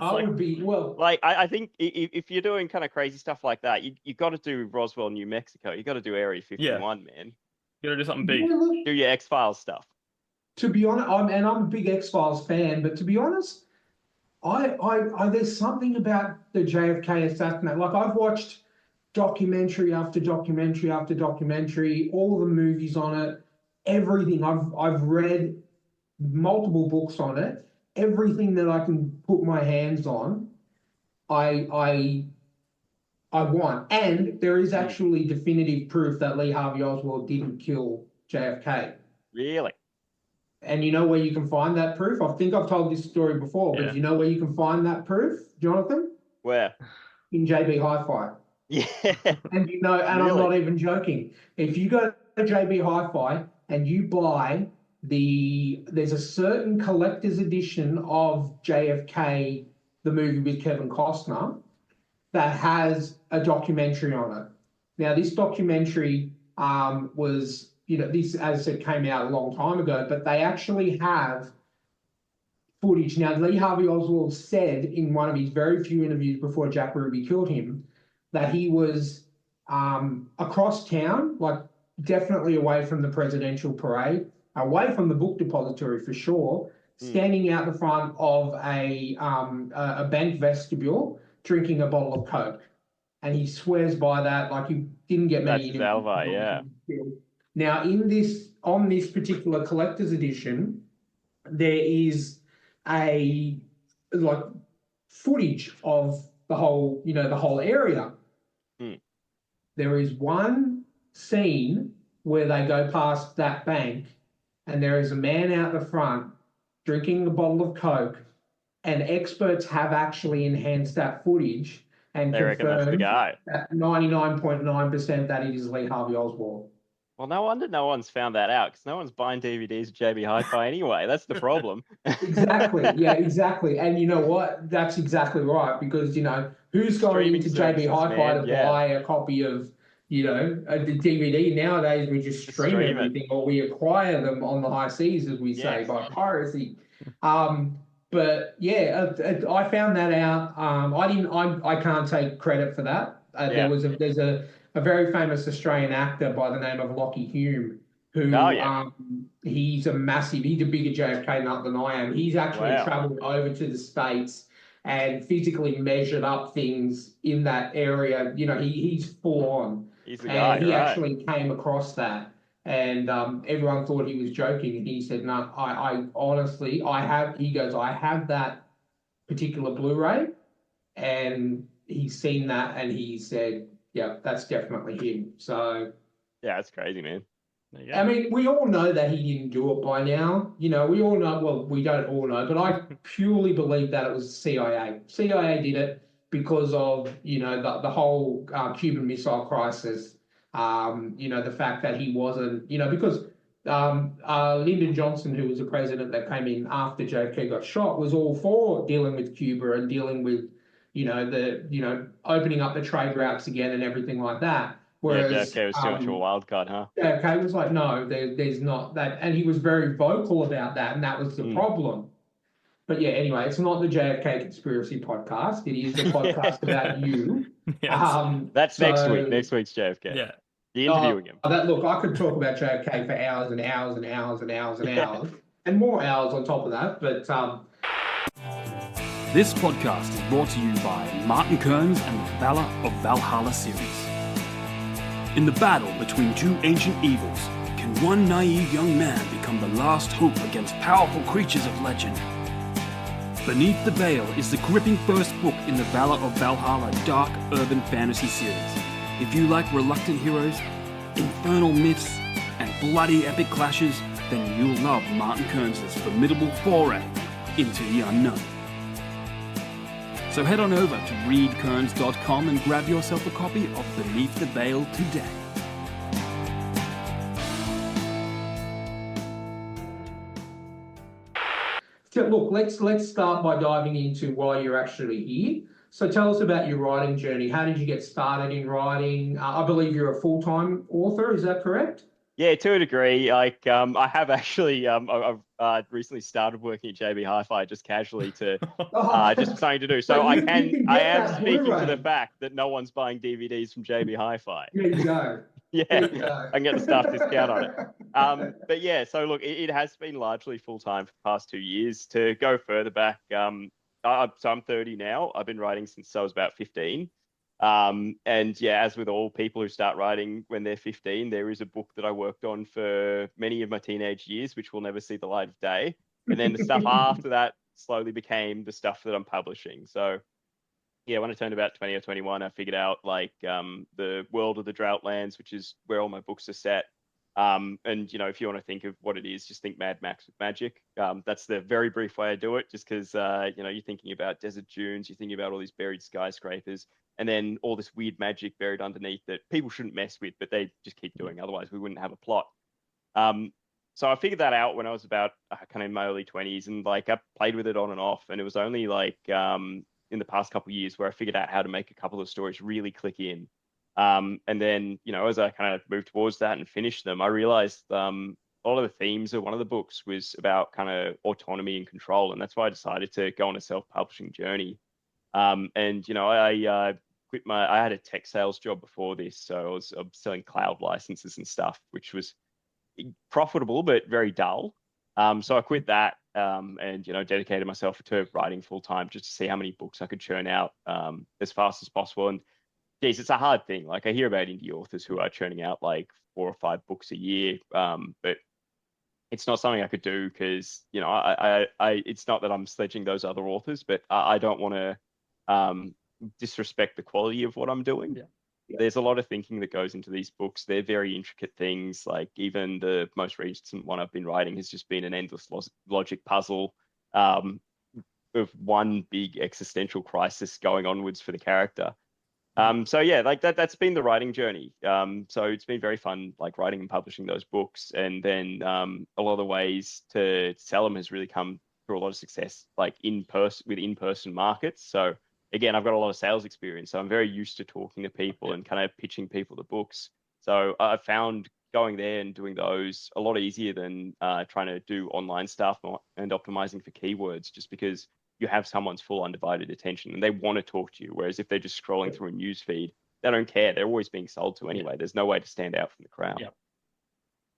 I think if you're doing kind of crazy stuff like that, you got to do Roswell, New Mexico. You got to do Area 51, man. You got to do something big. Do your X-Files stuff. To be honest, I'm a big X-Files fan, but to be honest, I there's something about the JFK assassination. Like, I've watched documentary after documentary after documentary, all the movies on it, everything. I've read multiple books on it. Everything that I can put my hands on, I want. And there is actually definitive proof that Lee Harvey Oswald didn't kill JFK. Really? And you know where you can find that proof? I think I've told this story before, but do you know where you can find that proof, Jonathan? Where? In JB Hi-Fi. Yeah. And really? I'm not even joking. If you go to JB Hi-Fi and you buy there's a certain collector's edition of JFK, the movie with Kevin Costner, that has a documentary on it. Now, this documentary was, this, as I said, came out a long time ago, but they actually have footage. Now, Lee Harvey Oswald said in one of his very few interviews before Jack Ruby killed him that he was across town, like definitely away from the presidential parade, away from the book depository for sure, standing out the front of a bank vestibule, drinking a bottle of Coke. And he swears by that, like he didn't get many. That's Salva, yeah. Now, on this particular collector's edition, there is footage of the whole area. There is one scene where they go past that bank, and there is a man out the front drinking a bottle of Coke, and experts have actually enhanced that footage and confirmed at 99.9% that it is Lee Harvey Oswald. Well, no wonder no one's found that out, because no one's buying DVDs at JB Hi-Fi anyway. That's the problem. Exactly. Yeah, exactly. And you know what? That's exactly right, because, who's going into JB Hi-Fi to buy a copy of, the DVD? Nowadays, we just stream everything, or we acquire them on the high seas, as we say, by piracy. But yeah, I found that out. I can't take credit for that. There's a very famous Australian actor by the name of Lockie Hume, who he's a bigger JFK nut than I am. He's actually travelled over to the States and physically measured up things in that area. He's full on. He's the guy, he actually came across that. And everyone thought he was joking, and he said, "No, I honestly, I have." He goes, "I have that particular Blu-ray," and he's seen that, and he said, "Yeah, that's definitely him." So, yeah, that's crazy, man. I mean, we all know that he didn't do it by now. We all know. Well, we don't all know, but I purely believe that it was CIA. CIA did it because of the whole Cuban Missile Crisis. The fact that he wasn't, because Lyndon Johnson, who was the president that came in after JFK got shot, was all for dealing with Cuba and dealing with, opening up the trade routes again and everything like that. Whereas JFK was too much of a wild card, huh? JFK was like, no, there's not that, and he was very vocal about that, and that was the problem. But yeah, anyway, it's not the JFK Conspiracy Podcast. It is the podcast about you. Yes. That's next week. Next week's JFK. Yeah. You're interviewing him. Look, I could talk about JFK for hours and hours and hours and hours and hours, and more hours on top of that. But This podcast is brought to you by Martin Kearns and the Valor of Valhalla series. In the battle between two ancient evils, can one naive young man become the last hope against powerful creatures of legend? Beneath the Veil is the gripping first book in the Valor of Valhalla dark urban fantasy series. If you like reluctant heroes, infernal myths, and bloody epic clashes, then you'll love Martin Kearns' formidable foray into the unknown. So head on over to readkearns.com and grab yourself a copy of Beneath the Veil today. So look, let's start by diving into why you're actually here. So tell us about your writing journey. How did you get started in writing? I believe you're a full-time author, is that correct? Yeah, to a degree. Like, I have actually, I've recently started working at JB Hi-Fi just casually to, just something to do. So I am speaking to the fact that no one's buying DVDs from JB Hi-Fi. There you go. Yeah, There you go. I can get the staff discount on it. But yeah, so look, it has been largely full-time for the past 2 years. To go further back, so I'm 30 now. I've been writing since I was about 15. And yeah, as with all people who start writing when they're 15, there is a book that I worked on for many of my teenage years, which will never see the light of day. And then the stuff after that slowly became the stuff that I'm publishing. So yeah, when I turned about 20 or 21, I figured out like the world of the Droughtlands, which is where all my books are set. And, you know, if you want to think of what it is, just think Mad Max with magic. That's the very brief way I do it, just because, you know, you're thinking about desert dunes, you're thinking about all these buried skyscrapers, and then all this weird magic buried underneath that people shouldn't mess with, but they just keep doing. Otherwise, we wouldn't have a plot. So I figured that out when I was about kind of in my early 20s, and like I played with it on and off. And it was only like in the past couple of years where I figured out how to make a couple of stories really click in. And then, you know, as I kind of moved towards that and finished them, I realized a lot of the themes of one of the books was about kind of autonomy and control. And that's why I decided to go on a self-publishing journey. And, you know, I had a tech sales job before this. So I was selling cloud licenses and stuff, which was profitable, but very dull. So I quit that and, you know, dedicated myself to writing full time just to see how many books I could churn out as fast as possible. And geez, it's a hard thing. Like I hear about indie authors who are churning out like 4 or 5 books a year, but it's not something I could do because, you know, I it's not that I'm sledging those other authors, but I don't want to disrespect the quality of what I'm doing. Yeah. There's a lot of thinking that goes into these books. They're very intricate things. Like even the most recent one I've been writing has just been an endless logic puzzle of one big existential crisis going onwards for the character. So yeah, like that's been the writing journey. So it's been very fun, like writing and publishing those books. And then a lot of the ways to sell them has really come through a lot of success, like in-person markets. So again, I've got a lot of sales experience, so I'm very used to talking to people and kind of pitching people the books. So I found going there and doing those a lot easier than trying to do online stuff and optimizing for keywords, just because you have someone's full undivided attention and they want to talk to you. Whereas if they're just scrolling through a news feed, they don't care. They're always being sold to anyway. There's no way to stand out from the crowd.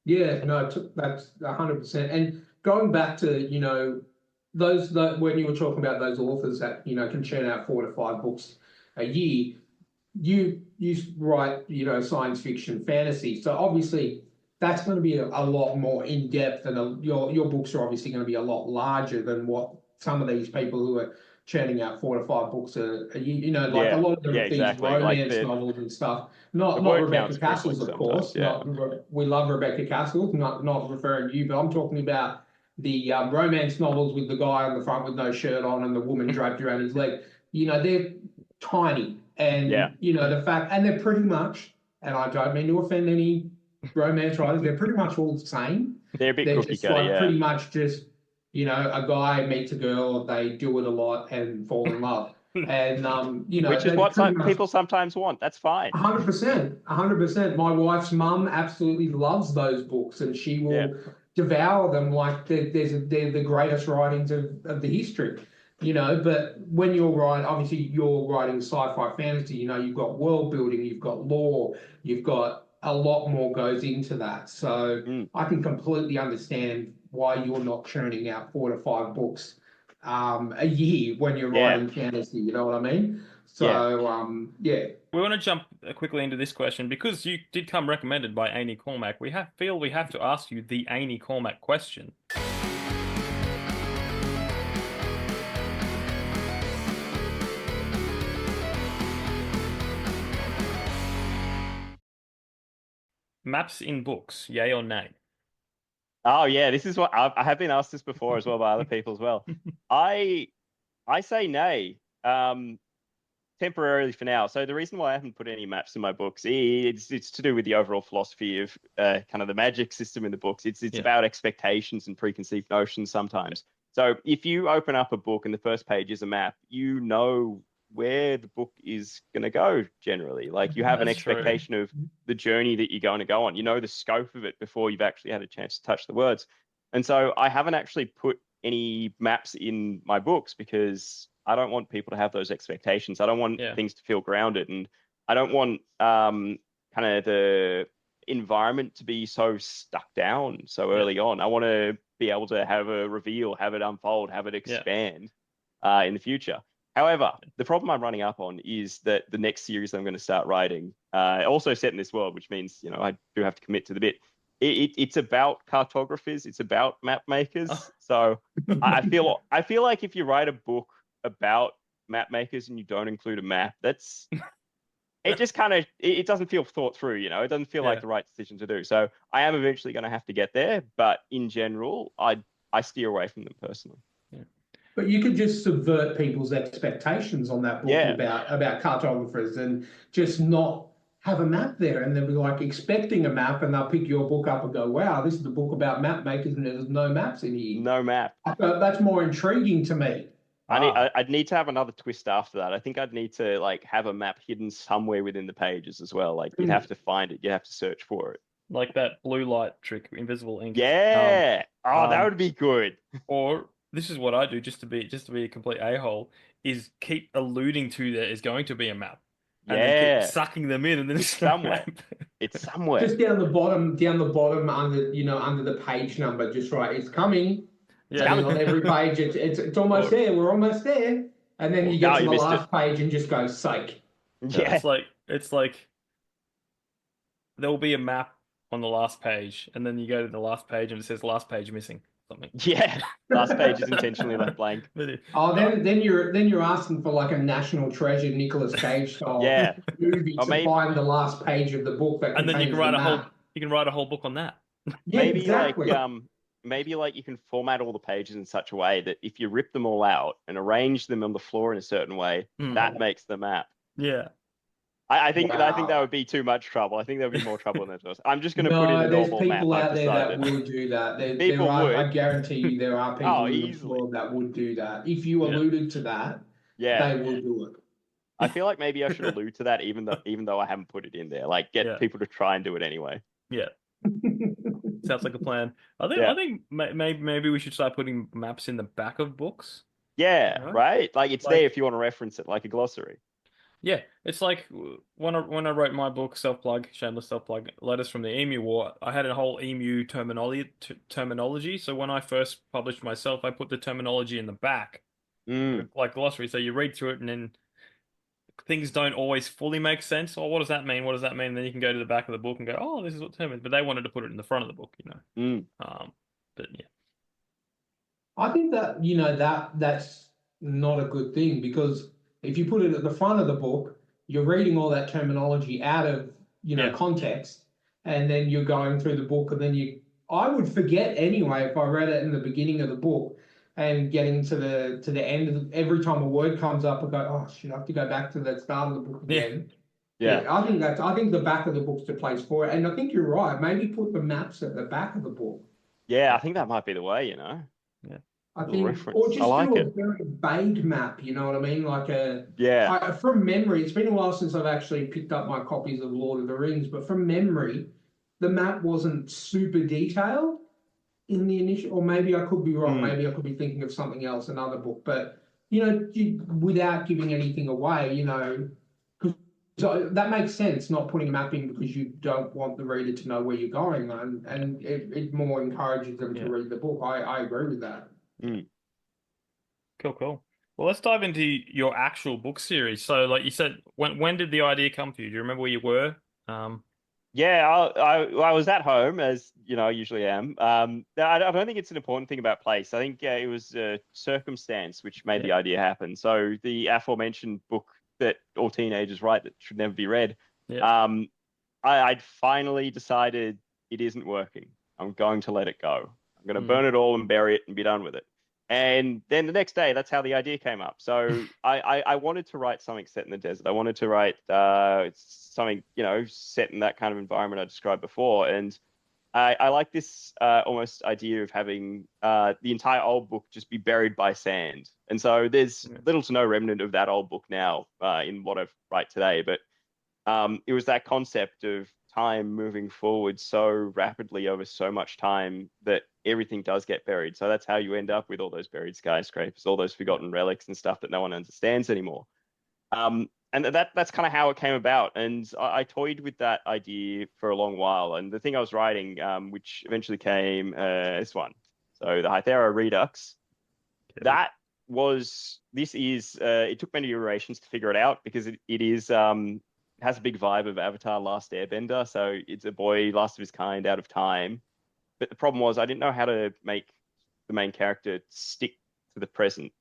Yeah, no, that's 100%. And going back to, you know, those when you were talking about those authors that, you know, can churn out 4 to 5 books a year, you write, you know, science fiction, fantasy. So obviously that's going to be a lot more in depth, and your books are obviously going to be a lot larger than what some of these people who are churning out 4 to 5 books a year, you know, like a lot of them are these romance novels and stuff. Not Rebecca Cassells, of course. Yeah. We love Rebecca Cassells, not referring to you, but I'm talking about the romance novels with the guy on the front with no shirt on and the woman draped around his leg. You know, they're tiny, and you know the fact, and they're pretty much, and I don't mean to offend any romance writers, they're pretty much all the same. They're a bit cookie cutter, pretty much just, you know, a guy meets a girl, they do it a lot and fall in love. And, you know, which is what people sometimes want. That's fine. 100%. My wife's mum absolutely loves those books, and she will devour them like they're the greatest writings of the history, you know. But when you're writing, obviously you're writing sci-fi fantasy, you know, you've got world building, you've got lore, you've got a lot more goes into that. So I can completely understand why you're not churning out 4 to 5 books a year when you're Yeah. writing fantasy. You know what I mean? So yeah. We want to jump quickly into this question because you did come recommended by Amy Cormack. Feel we have to ask you the Amy Cormack question. Maps in books, yay or nay? Oh yeah, this is what I have been asked this before as well by other people as well. I say nay. Temporarily for now. So the reason why I haven't put any maps in my books, it's to do with the overall philosophy of kind of the magic system in the books. It's about expectations and preconceived notions sometimes. So if you open up a book and the first page is a map, you know where the book is going to go generally. Like you have an expectation of the journey that you're going to go on. You know the scope of it before you've actually had a chance to touch the words. And so I haven't actually put any maps in my books because I don't want people to have those expectations. I don't want things to feel grounded, and I don't want kind of the environment to be so stuck down so early on. I want to be able to have a reveal, have it unfold, have it expand in the future. However, the problem I'm running up on is that the next series I'm going to start writing, also set in this world, which means, you know, I do have to commit to the bit. It's about cartographers. It's about map makers. So I feel like if you write a book about map makers and you don't include a map, that's it just kind of it doesn't feel thought through, you know. It doesn't feel like the right decision to do. So I am eventually going to have to get there, but in general, I steer away from them personally. But you could just subvert people's expectations on that book about cartographers and just not have a map there, and they'll be like expecting a map, and they'll pick your book up and go, "Wow, this is a book about map makers, and there's no maps in here." No map. That's more intriguing to me. I'd need to have another twist after that. I think I'd need to like have a map hidden somewhere within the pages as well. Like you'd have to find it. You'd have to search for it. Like that blue light trick, invisible ink. Yeah. That would be good. Or this is what I do just to be a complete a-hole, is keep alluding to there is going to be a map. And then keep sucking them in, and then it's somewhere. It's somewhere. Just down the bottom under the page number, just right. It's coming. Yeah. And on every page, it's almost there. We're almost there. And then you get to the last page and just go, "Psych." Yeah. It's like there will be a map on the last page, and then you go to the last page and it says last page missing. Something. Yeah, last page is intentionally left blank. Then you're asking for like a National Treasure Nicolas Cage style movie to find the last page of the book that. And then you can write a whole book on that. Yeah, maybe exactly. Maybe like you can format all the pages in such a way that if you rip them all out and arrange them on the floor in a certain way, that makes the map. Yeah. I think that would be too much trouble. I think there would be more trouble than that. I'm just going to put in a normal map. There's people out there that will do that. I guarantee you there are people in the world that would do that. If you alluded to that, they will do it. I feel like maybe I should allude to that even though I haven't put it in there. Like get people to try and do it anyway. Yeah. Sounds like a plan. I think maybe we should start putting maps in the back of books. Yeah, right? Like it's there if you want to reference it, like a glossary. Yeah, it's like when I wrote my book, shameless self-plug, Letters from the Emu War, I had a whole emu terminology. So when I first published myself, I put the terminology in the back, like glossary. So you read through it and then things don't always fully make sense. Oh, what does that mean? What does that mean? And then you can go to the back of the book and go, oh, this is what term is. But they wanted to put it in the front of the book, you know. But yeah. I think that, that's not a good thing, because if you put it at the front of the book, you're reading all that terminology out of, context, and then you're going through the book, and then I would forget anyway if I read it in the beginning of the book and getting to the end of every time a word comes up, I go, oh shit, I have to go back to the start of the book again. Yeah. I think the back of the book's the place for it. And I think you're right. Maybe put the maps at the back of the book. Yeah, I think that might be the way, Yeah. I think, or just do a very vague map, you know what I mean? Like from memory, it's been a while since I've actually picked up my copies of Lord of the Rings, but from memory, the map wasn't super detailed in the initial, or maybe I could be wrong. Maybe I could be thinking of something else, another book, but without giving anything away, so that makes sense, not putting a map in because you don't want the reader to know where you're going, and it more encourages them to read the book. I agree with that. Cool, cool. Well, let's dive into your actual book series. So, like you said, when did the idea come to you? Do you remember where you were? Um, Yeah, I was at home, as you know I usually am. I don't think it's an important thing about place. I think it was circumstance which made yeah, the idea happen. So the aforementioned book that all teenagers write that should never be read, yeah. um, I'd finally decided it isn't working. I'm going to let it go. I'm going to Mm, burn it all and bury it and be done with it. And then the next day, that's how the idea came up. So I wanted to write something set in the desert. I wanted to write something, set in that kind of environment I described before. And I like this almost idea of having the entire old book just be buried by sand. And so there's yeah, little to no remnant of that old book now in what I write today. But it was that concept of time moving forward so rapidly over so much time that everything does get buried. So that's how you end up with all those buried skyscrapers, all those yeah. forgotten relics and stuff that no one understands anymore. And that's kind of how it came about. And I toyed with that idea for a long while. And the thing I was writing, which eventually came this one, so the Hythera Redux, Okay. that it took many iterations to figure it out because it is has a big vibe of Avatar Last Airbender. So it's a boy last of his kind out of time. But the problem was I didn't know how to make the main character stick to the present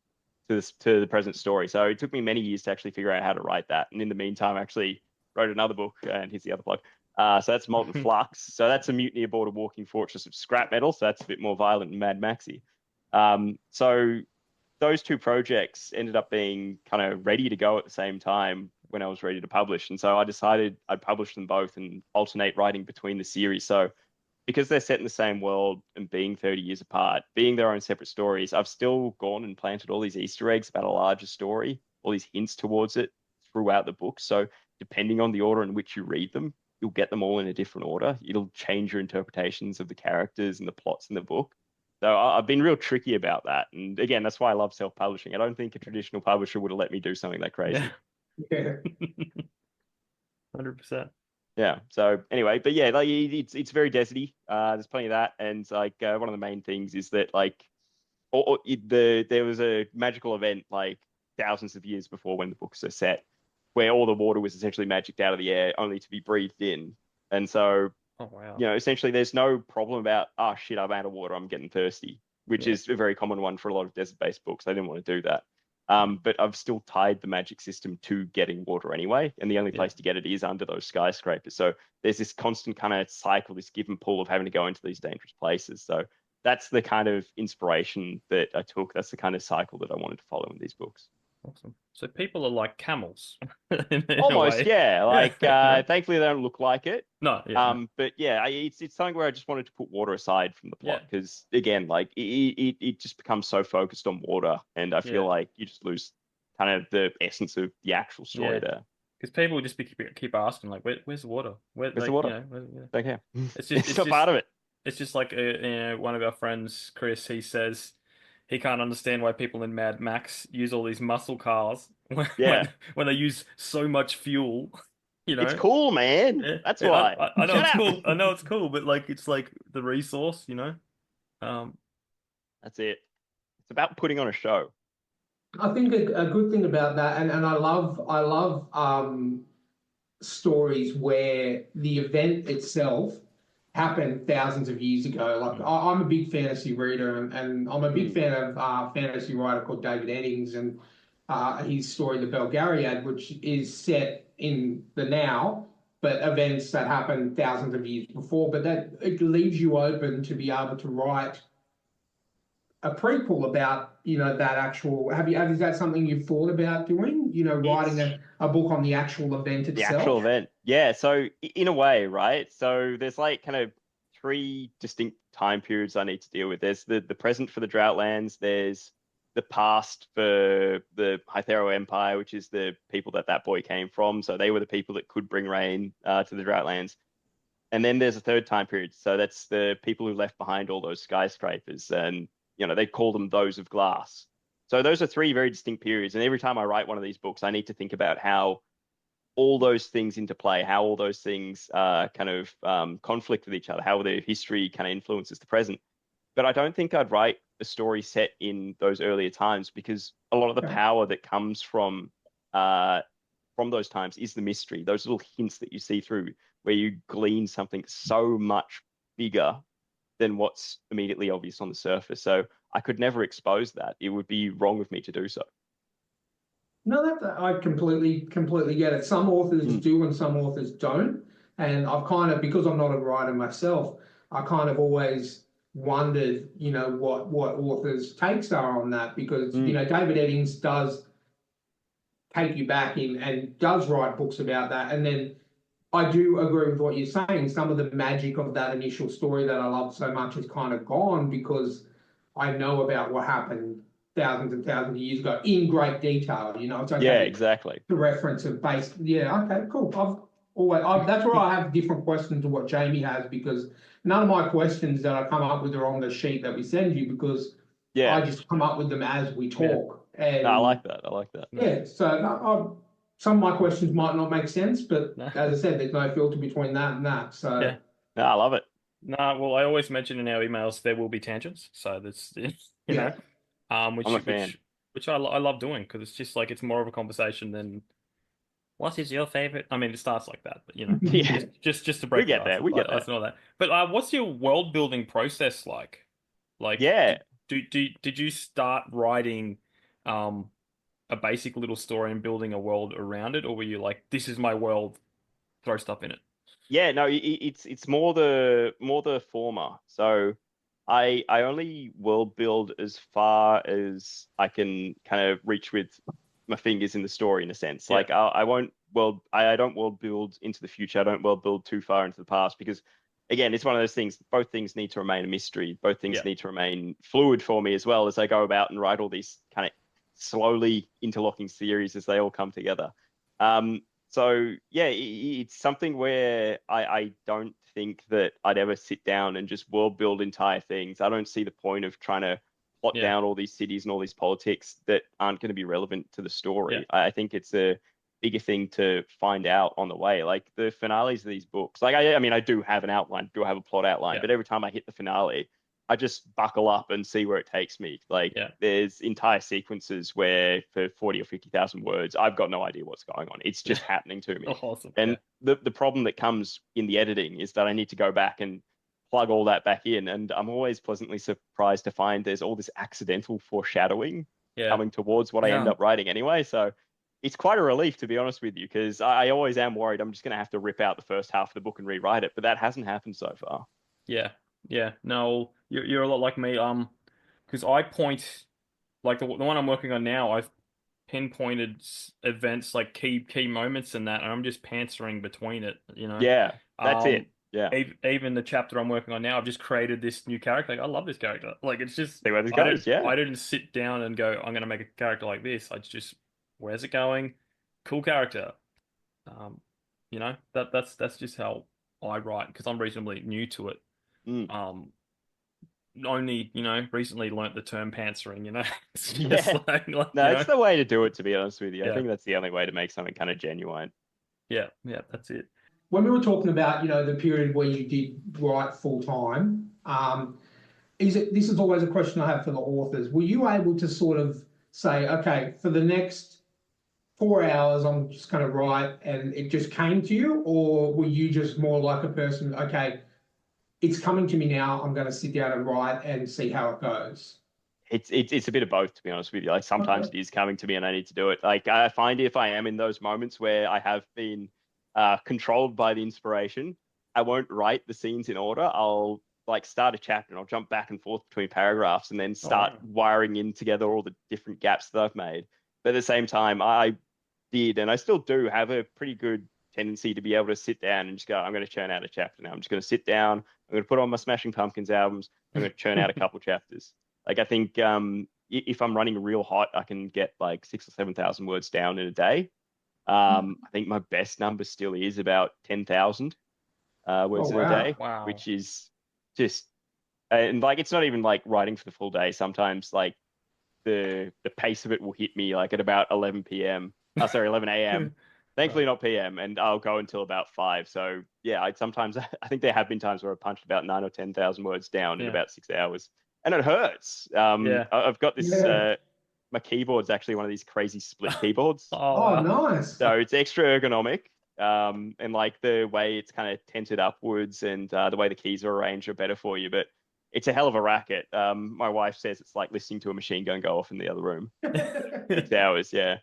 to the present story. So it took me many years to actually figure out how to write that. And in the meantime, I actually wrote another book, and here's the other plug. So that's Molten Flux. So that's a mutiny aboard a walking fortress of scrap metal. So that's a bit more violent and Mad Maxy. So those two projects ended up being kind of ready to go at the same time when I was ready to publish. And so I decided I'd publish them both and alternate writing between the series. So because they're set in the same world and being 30 years apart, being their own separate stories, I've still gone and planted all these Easter eggs about a larger story, all these hints towards it throughout the book. So depending on the order in which you read them, you'll get them all in a different order. It'll change your interpretations of the characters and the plots in the book. So I've been real tricky about that. And again, that's why I love self-publishing. I don't think a traditional publisher would have let me do something that Yeah. crazy. Yeah. 100%. Yeah. So anyway, but yeah, like it's very deserty. There's plenty of that, and like one of the main things is that like there was a magical event like thousands of years before when the books are set, where all the water was essentially magicked out of the air, only to be breathed in. And so Oh, wow. essentially, there's no problem about oh shit, I'm out of water, I'm getting thirsty, which Yeah. is a very common one for a lot of desert-based books. I didn't want to do that. But I've still tied the magic system to getting water anyway, and the only Yeah. place to get it is under those skyscrapers. So there's this constant kind of cycle, this give and pull of having to go into these dangerous places. So that's the kind of inspiration that I took. That's the kind of cycle that I wanted to follow in these books. Awesome. So people are like camels in a Almost, way. yeah. Yeah. Like, thankfully they don't look like it. No, yeah, no. But yeah, it's something where I just wanted to put water aside from the Yeah. plot because again, like it just becomes so focused on water, and I feel Yeah. like you just lose kind of the essence of the actual story Yeah. there. Because people will just keep asking like, where's the water? Where, Where's the like, water? yeah. Don't care. It's just, It's not part of it. it's just like one of our friends, Chris. He says he can't understand why people in Mad Max use all these muscle cars when Yeah, when they use so much fuel. You it's know? cool, man. Yeah, That's yeah, why. I know Shut it's up. cool. I know it's cool, but like it's like the resource. Um, That's it. It's about putting on a show. I think a good thing about that, and I love stories where the event itself happened thousands of years ago. Like mm, I'm a big fantasy reader, and I'm a big Mm. fan of a fantasy writer called David Eddings, and his story, The Belgariad, which is set in the now, but events that happened thousands of years before. But that it leaves you open to be able to write a prequel about that actual. Is that something you've thought about doing? Writing It's a book on the actual event the actual itself. event. Yeah, so in a way, right? So there's like kind of three distinct time periods I need to deal with. There's the present for the Droughtlands, there's the past for the Hythero Empire, which is the people that boy came from. So they were the people that could bring rain to the Droughtlands. And then there's a third time period. So that's the people who left behind all those skyscrapers. And, they call them those of glass. So those are three very distinct periods. And every time I write one of these books, I need to think about how all those things interplay, how all those things kind of conflict with each other, how their history kind of influences the present. But I don't think I'd write a story set in those earlier times, because a lot of the Okay. power that comes from those times is the mystery, those little hints that you see through, where you glean something so much bigger than what's immediately obvious on the surface. So I could never expose that. It would be wrong of me to do so. No, that I completely get it. Some authors do and some authors don't. And I've kind of, because I'm not a writer myself, I kind of always wondered, what authors' takes are on that, because, David Eddings does take you back in and does write books about that. And then I do agree with what you're saying. Some of the magic of that initial story that I loved so much is kind of gone, because I know about what happened thousands and thousands of years ago in great detail. It's okay. Yeah, exactly. The reference of base. Yeah, okay, cool. That's where I have different questions to what Jamie has, because none of my questions that I come up with are on the sheet that we send you, because I just come up with them as we talk. And no, I like that. I like that. yeah, so some of my questions might not make sense, but as I said, there's no filter between that and that. So Yeah. No, I love it. No, well, I always mention in our emails there will be tangents, so that's Yeah. which I'm a fan. which I love doing, because it's just like it's more of a conversation than what is your favorite. I mean, it starts like that, but Yeah. just to break We get the there. ice. We get I there. know that. But what's your world building process like? Like, Yeah. did you start writing a basic little story and building a world around it, or were you like, this is my world, throw stuff in it? Yeah, no, it's more the former. So I only world build as far as I can kind of reach with my fingers in the story, in a sense. Yeah. Like I don't world build into the future. I don't world build too far into the past, because again, it's one of those things. Both things need to remain a mystery. Both things Yeah. need to remain fluid for me as well, as I go about and write all these kind of slowly interlocking series as they all come together. So yeah, it's something where I don't think that I'd ever sit down and just world build entire things. I don't see the point of trying to plot Yeah. down all these cities and all these politics that aren't going to be relevant to the story. Yeah. I think it's a bigger thing to find out on the way. Like the finales of these books, like I mean, I do have an outline, do have a plot outline, Yeah. but every time I hit the finale, I just buckle up and see where it takes me. Like Yeah. there's entire sequences where for 40 or 50,000 words, I've got no idea what's going on. It's just happening to me. Awesome. And Yeah. the problem that comes in the editing is that I need to go back and plug all that back in. And I'm always pleasantly surprised to find there's all this accidental foreshadowing Yeah. coming towards what I end Yeah. up writing anyway. So it's quite a relief, to be honest with you, because I always am worried I'm just going to have to rip out the first half of the book and rewrite it. But that hasn't happened so far. Yeah. Yeah. No, you're a lot like me. Because I point, like the one I'm working on now, I've pinpointed events, like key moments in that, and I'm just pantsering between it. Yeah, that's it. Yeah. Even the chapter I'm working on now, I've just created this new character. Like, I love this character. Like, it's just See where this goes. Yeah. I didn't sit down and go, I'm gonna make a character like this. I just, where's it going? Cool character. That's just how I write, because I'm reasonably new to it. Only, recently learnt the term pantsering, It's just Yeah. like, No, it's the way to do it, to be honest with you. I Yeah. think that's the only way to make something kind of genuine. Yeah, that's it. When we were talking about, the period where you did write full time, this is always a question I have for the authors. Were you able to sort of say, okay, for the next 4 hours, I'm just going to write, and it just came to you? Or were you just more like a person, okay, it's coming to me now, I'm going to sit down and write and see how it goes? It's a bit of both, to be honest with you. Like sometimes it is coming to me and I need to do it. Like I find if I am in those moments where I have been controlled by the inspiration, I won't write the scenes in order. I'll like start a chapter and I'll jump back and forth between paragraphs and then start wiring in together all the different gaps that I've made. But at the same time, I did, and I still do have a pretty good tendency to be able to sit down and just go, I'm going to churn out a chapter now. I'm just going to sit down. I'm going to put on my Smashing Pumpkins albums. I'm going to churn out a couple chapters. Like I think if I'm running real hot, I can get like 6,000 or 7,000 words down in a day. I think my best number still is about 10,000 words in a day, which is just, and like it's not even like writing for the full day. Sometimes like the pace of it will hit me like at about 11 a.m. Thankfully not PM, and I'll go until about 5. So yeah, I think there have been times where I punched about 9,000 or 10,000 words down in about 6 hours. and it hurts. Yeah. I've got this. Yeah. My keyboard's actually one of these crazy split keyboards, Oh, Oh, wow. nice. so it's extra ergonomic. And like the way it's kind of tented upwards and the way the keys are arranged are better for you, but it's a hell of a racket. My wife says it's like listening to a machine gun go off in the other room. 6 hours, yeah.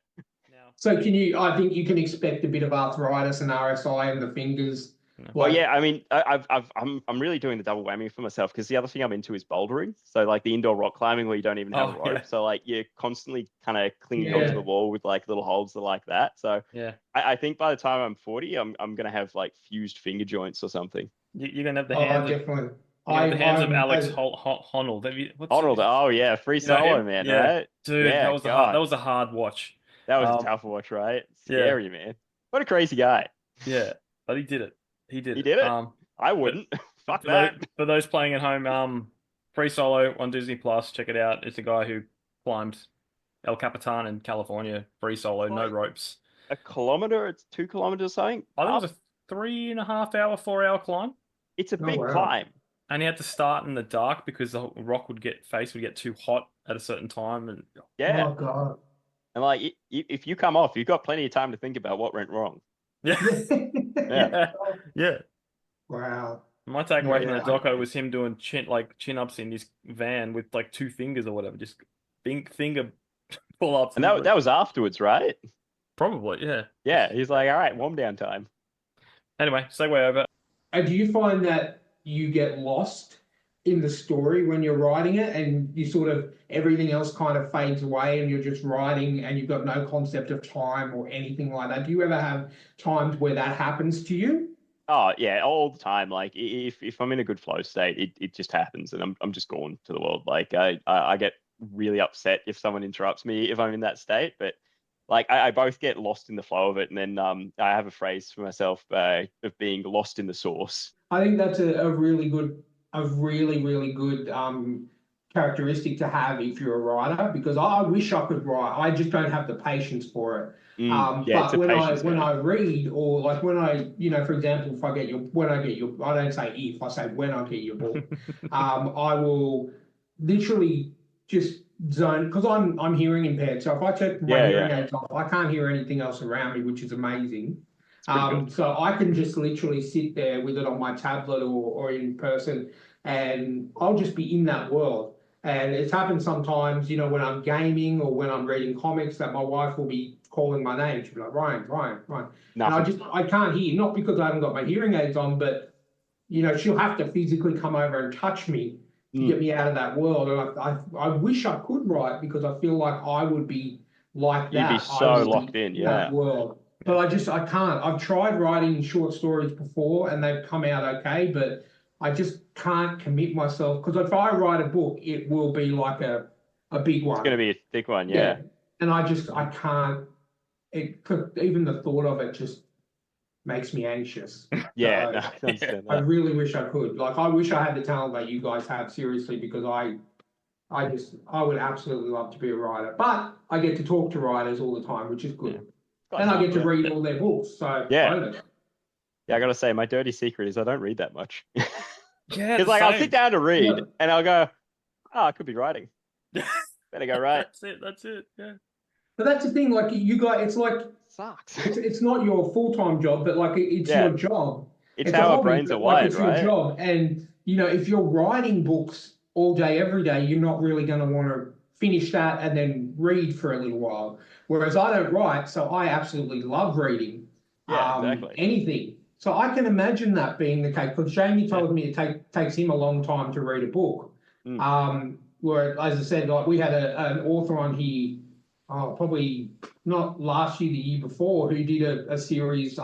Now, So I think you can expect a bit of arthritis and RSI in the fingers. Well, Like, yeah, I mean, I'm really doing the double whammy for myself because the other thing I'm into is bouldering. So like the indoor rock climbing where you don't even have a Oh, rope. yeah. So like you're constantly kind of clinging Yeah. onto the wall with like little holds that are like that. So yeah, I think by the time I'm 40, I'm gonna have like fused finger joints or something. you're gonna have the oh, hands of definitely. the hands of Alex as- Honnold. What's Arnold, oh yeah, free you know solo him? man, Yeah. right? Dude, Yeah, that was God. that was a hard watch. That was a Um, tough watch, right? yeah. Scary, man. What a crazy guy. Yeah, but he did it. He did He it. did it? I wouldn't. Fuck that. For those playing at home, free solo on Disney Plus. Check it out. It's a guy who climbed El Capitan in California, free solo, no Like- ropes. A kilometer, it's 2 kilometers, I think. I think Up. it was a 3.5 hour, 4 hour climb, It's a Oh, big wow. climb. and he had to start in the dark because the rock would get too hot at a certain time, and Yeah. Oh, God. And like, if you come off, you've got plenty of time to think about what went wrong. yeah, yeah, yeah. Wow. My takeaway from Yeah. that doco was him doing chin ups in his van with like 2 fingers or whatever, just finger pull ups. And that was afterwards, right? probably, yeah. Yeah. He's like, all right, warm down time. Anyway, segue over. And do you find that you get lost in the story when you're writing it and you sort of everything else kind of fades away and you're just writing and you've got no concept of time or anything like that? Do you ever have times where that happens to you? Oh yeah, all the time. Like if I'm in a good flow state, it just happens, and I'm just gone to the world. Like I get really upset if someone interrupts me if I'm in that state. But like I both get lost in the flow of it, and then I have a phrase for myself of being lost in the source. I think that's a really good, really good characteristic to have if you're a writer, because I wish I could write. I just don't have the patience for it. Yeah, it's But a when patience I game. read, or like when I, for example, if I get your, I don't say if, I say when I get your book, I will literally just zone, because I'm hearing impaired. So if I take my Yeah, hearing yeah. aids off, I can't hear anything else around me, which is amazing. It's pretty good. So I can just literally sit there with it on my tablet or in person, and I'll just be in that world. And it's happened sometimes, when I'm gaming or when I'm reading comics, that my wife will be calling my name. She'll be like, Ryan. And I can't hear, not because I haven't got my hearing aids on, but, she'll have to physically come over and touch me to get me out of that world. And I wish I could write, because I feel like I would be like that. You'd be so I would locked be in, that yeah. world. But I can't. I've tried writing short stories before and they've come out okay, but I just can't commit myself, because if I write a book, it will be like a big one. It's going to be a thick one, yeah. And I can't, even the thought of it just makes me anxious. Yeah, So, no, I understand I that. really wish I could. Like, I wish I had the talent that you guys have, seriously, because I would absolutely love to be a writer. But I get to talk to writers all the time, which is good. And I get to read all their books. So Yeah. bonus. Yeah, I gotta say, my dirty secret is I don't read that much. Yeah, Because like I'll same. sit down to read Yeah. and I'll go, oh, I could be writing. Better go right. That's it. Yeah. But that's the thing, like you guys, it's like, Sucks. it's not your full-time job, but like it's Yeah. your job. It's a how our hobby, brains are but, wired, it's right? your job. And, if you're writing books all day, every day, you're not really going to want to finish that and then read for a little while. Whereas I don't write, so I absolutely love reading Yeah, exactly. anything. So I can imagine that being the case, because Jamie told me it takes him a long time to read a book. Where, as I said, like we had an author on here, probably not last year, the year before, who did a series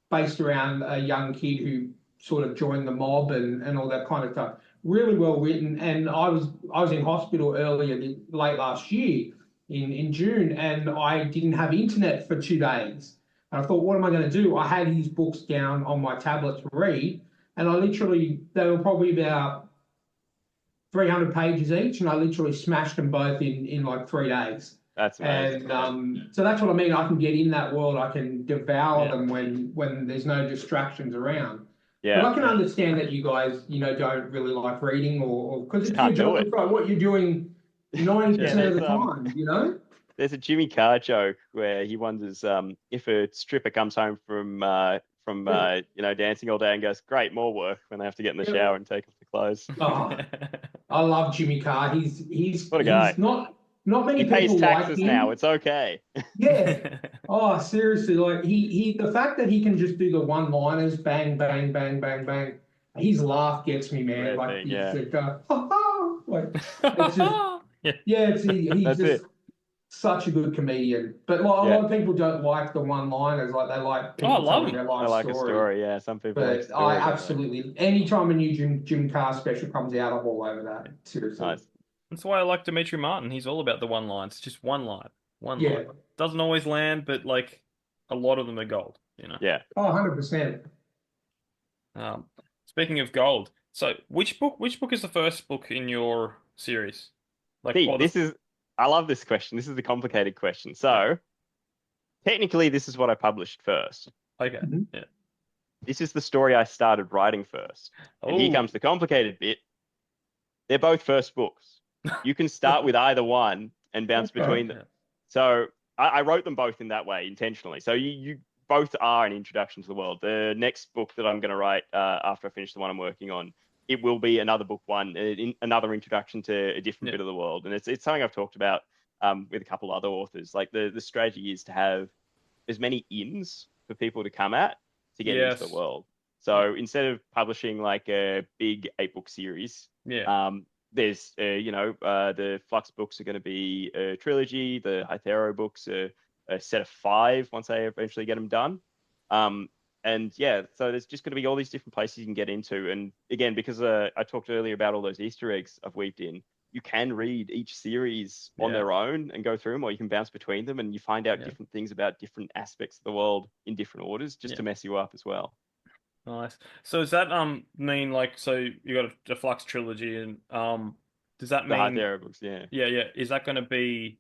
based around a young kid who sort of joined the mob and all that kind of stuff. Really well written. And I was in hospital late last year in June, and I didn't have internet for 2 days. And I thought, what am I going to do? I had his books down on my tablet to read, and they were probably about 300 pages each, and I literally smashed them both in like 3 days. That's amazing. And so that's what I mean. I can get in that world. I can devour them when there's no distractions around. Yeah. I can understand that you guys, don't really like reading or because Just it's your can't do job, it. it's like what you're doing 90% of the time. There's a Jimmy Carr joke where he wonders if a stripper comes home from dancing all day and goes, "Great, more work," when they have to get in the shower and take off the clothes. Oh, I love Jimmy Carr. What a guy. Not many He pays people like taxes him. now. It's okay. Yeah. Oh, seriously, like the fact that he can just do the one-liners, bang, bang, bang, bang, bang. His laugh gets me, man. Rare Like thing, he's yeah. like, ha ha. Like it's just, yeah, he's That's just it. such a good comedian. But like, a Yeah. lot of people don't like the one-liners. Like they like I people love telling him. their I life like a story. story. Yeah, some people like But I story. absolutely, anytime a new Jim Carr special comes out, I'm all over that. Seriously. Nice. That's why I like Dimitri Martin. He's all about the one lines. Just one line. One Yeah. line. Doesn't always land, but like a lot of them are gold, Yeah. Oh, 100%. Um, Speaking of gold, so which book is the first book in your series? Like, See, I love this question. This is the complicated question. So, technically, this is what I published first. okay, Mhm. yeah. This is the story I started writing first. And here Oh, comes the complicated bit. They're both first books. You can start with either one and bounce between them. yeah. So I wrote them both in that way intentionally. So you both are an introduction to the world. The next book that I'm going to write after I finish the one I'm working on, it will be another book one, another introduction to a different Yeah. bit of the world. And it's something I've talked about with a couple other authors. Like the strategy is to have as many ins for people to come at to get into the Yes. world. So instead of publishing like a big 8-book series, Yeah. there's the Flux books are going to be a trilogy. The Hythero books are a set of 5 once I eventually get them done. And yeah, so there's just going to be all these different places you can get into. And again, because I talked earlier about all those Easter eggs I've weaved in, you can read each series on Yeah. their own and go through them, or you can bounce between them and you find out Yeah. different things about different aspects of the world in different orders, just Yeah. to mess you up as well. Nice. So does that mean like so you got a Flux trilogy and does that The mean Hythero books, yeah. yeah, is that going to be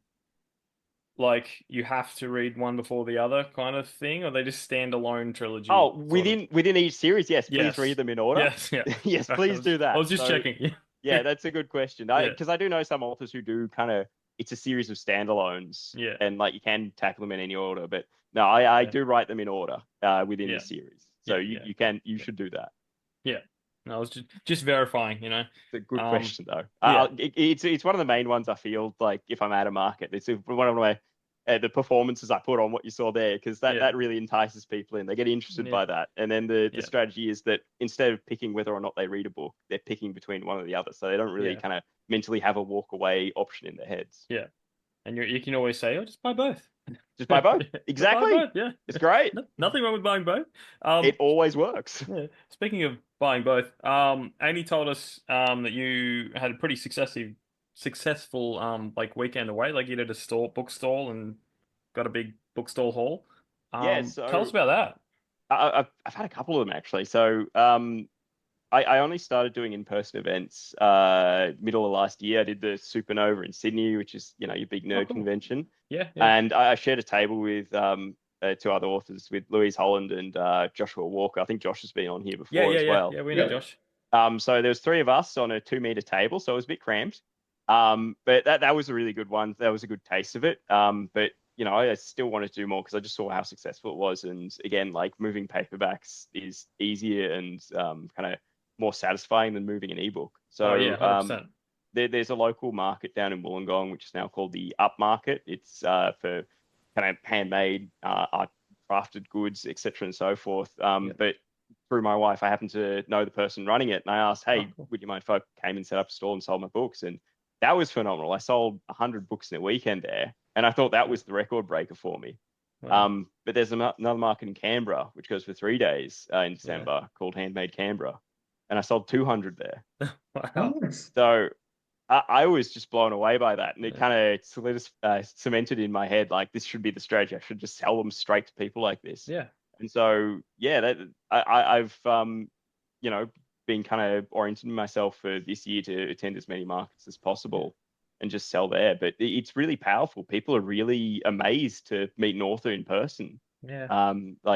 like you have to read one before the other kind of thing, or they just standalone trilogy? Oh, sort of? within each series, yes. Please Yes. read them in order. Yes, yeah. Yes, Okay, please do that. I was just So, checking. yeah, that's a good question. Yeah. Because I do know some authors who do kind of, it's a series of standalones, Yeah. and like you can tackle them in any order. But no, I Yeah. do write them in order within Yeah. the series. So Yeah, you should do that. Yeah. No, I was just verifying, It's a good Um, question though. yeah. It's one of the main ones I feel like if I'm at a market, it's one of my the performances I put on what you saw there, because Yeah. that really entices people in. They get interested Yeah. by that. And then the Yeah. strategy is that instead of picking whether or not they read a book, they're picking between one or the other. So they don't really Yeah. kind of mentally have a walk away option in their heads. Yeah. And you can always say, oh, just buy both. Just buy both. Just buy Exactly. both, yeah. It's great. Nothing wrong with buying both. It always works. Yeah. Speaking of buying both, Amy told us that you had a pretty successful like weekend away. Like you did a book stall and got a big bookstall haul. Yeah, so Tell us about that. I've had a couple of them actually. So I only started doing in-person events middle of last year. I did the Supernova in Sydney, which is your big nerd cool. convention. Yeah. And I shared a table with 2 other authors, with Louise Holland and Joshua Walker. I think Josh has been on here before as well. Yeah, we know Josh. So there was 3 of us on a 2-meter table, so it was a bit cramped. But that was a really good one. That was a good taste of it. But I still wanted to do more because I just saw how successful it was. And again, like moving paperbacks is easier and kind of more satisfying than moving an ebook. So yeah, 100%. There's a local market down in Wollongong, which is now called the Up Market. It's for kind of handmade, art crafted goods, etc. and so forth. But through my wife, I happen to know the person running it, and I asked, "Hey, cool. would you mind if I came and set up a stall and sold my books?" And that was phenomenal. I sold 100 books in a weekend there, and I thought that was the record breaker for me. Wow. But there's another market in Canberra, which goes for 3 days in December, called Handmade Canberra, and I sold 200 there. Wow. Nice. So I was just blown away by that, and it kind of cemented in my head like this should be the strategy. I should just sell them straight to people like this. Yeah. And so I've been kind of orienting myself for this year to attend as many markets as possible. and just sell there. But it's really powerful. People are really amazed to meet an author in person. Yeah.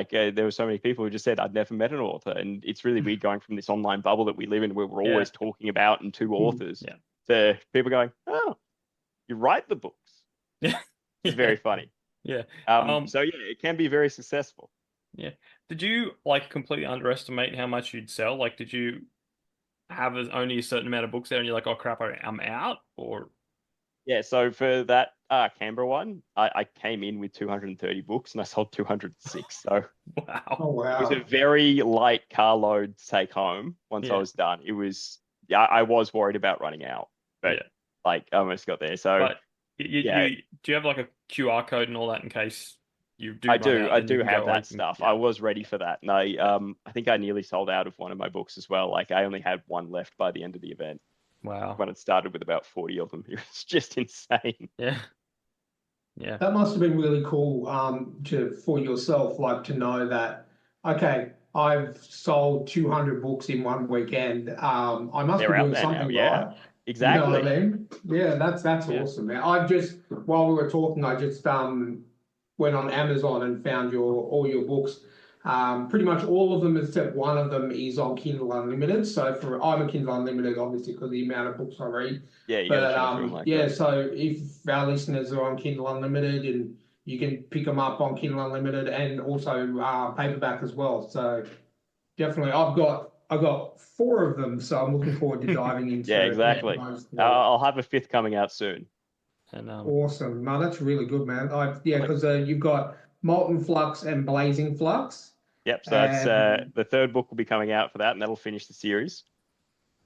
There were so many people who just said I'd never met an author, and it's really weird going from this online bubble that we live in, where we're always talking about and two authors, to people going, "Oh, you write the books." Yeah. It's very funny. Yeah. So yeah, it can be very successful. Yeah. Did you like completely underestimate how much you'd sell? Like, did you have only a certain amount of books there, and you're like, "Oh crap, I'm out"? Or Yeah, so for that Canberra one, I came in with 230 books and I sold 206. So wow. Oh it was wow. a very light carload to take home once I was done. It was, I was worried about running out, but like I almost got there. So But do you have like a QR code and all that in case you do I run do. out, I then you do can have go that open? stuff. Yeah. I was ready for that. And I think I nearly sold out of one of my books as well. Like I only had one left by the end of the event. Wow. When it started with about 40 of them. It was just insane. Yeah. Yeah. That must have been really cool for yourself, like to know that, okay, I've sold 200 books in one weekend. I must They're be out doing there something now. Yeah, right. exactly. You know what I mean? Yeah, that's awesome, man. I've just, while we were talking, I just went on Amazon and found all your books. Pretty much all of them except one of them is on Kindle Unlimited. So I'm a Kindle Unlimited, obviously, because of the amount of books I read. Yeah, you got to choose from like that. So if our listeners are on Kindle Unlimited, and you can pick them up on Kindle Unlimited and also paperback as well. So definitely, I've got 4 of them, so I'm looking forward to diving into. Yeah, exactly. I'll have a 5th coming out soon. And awesome. No, that's really good, man. Because you've got Molten Flux and Blazing Flux. Yep. So that's the 3rd book will be coming out for that, and that'll finish the series.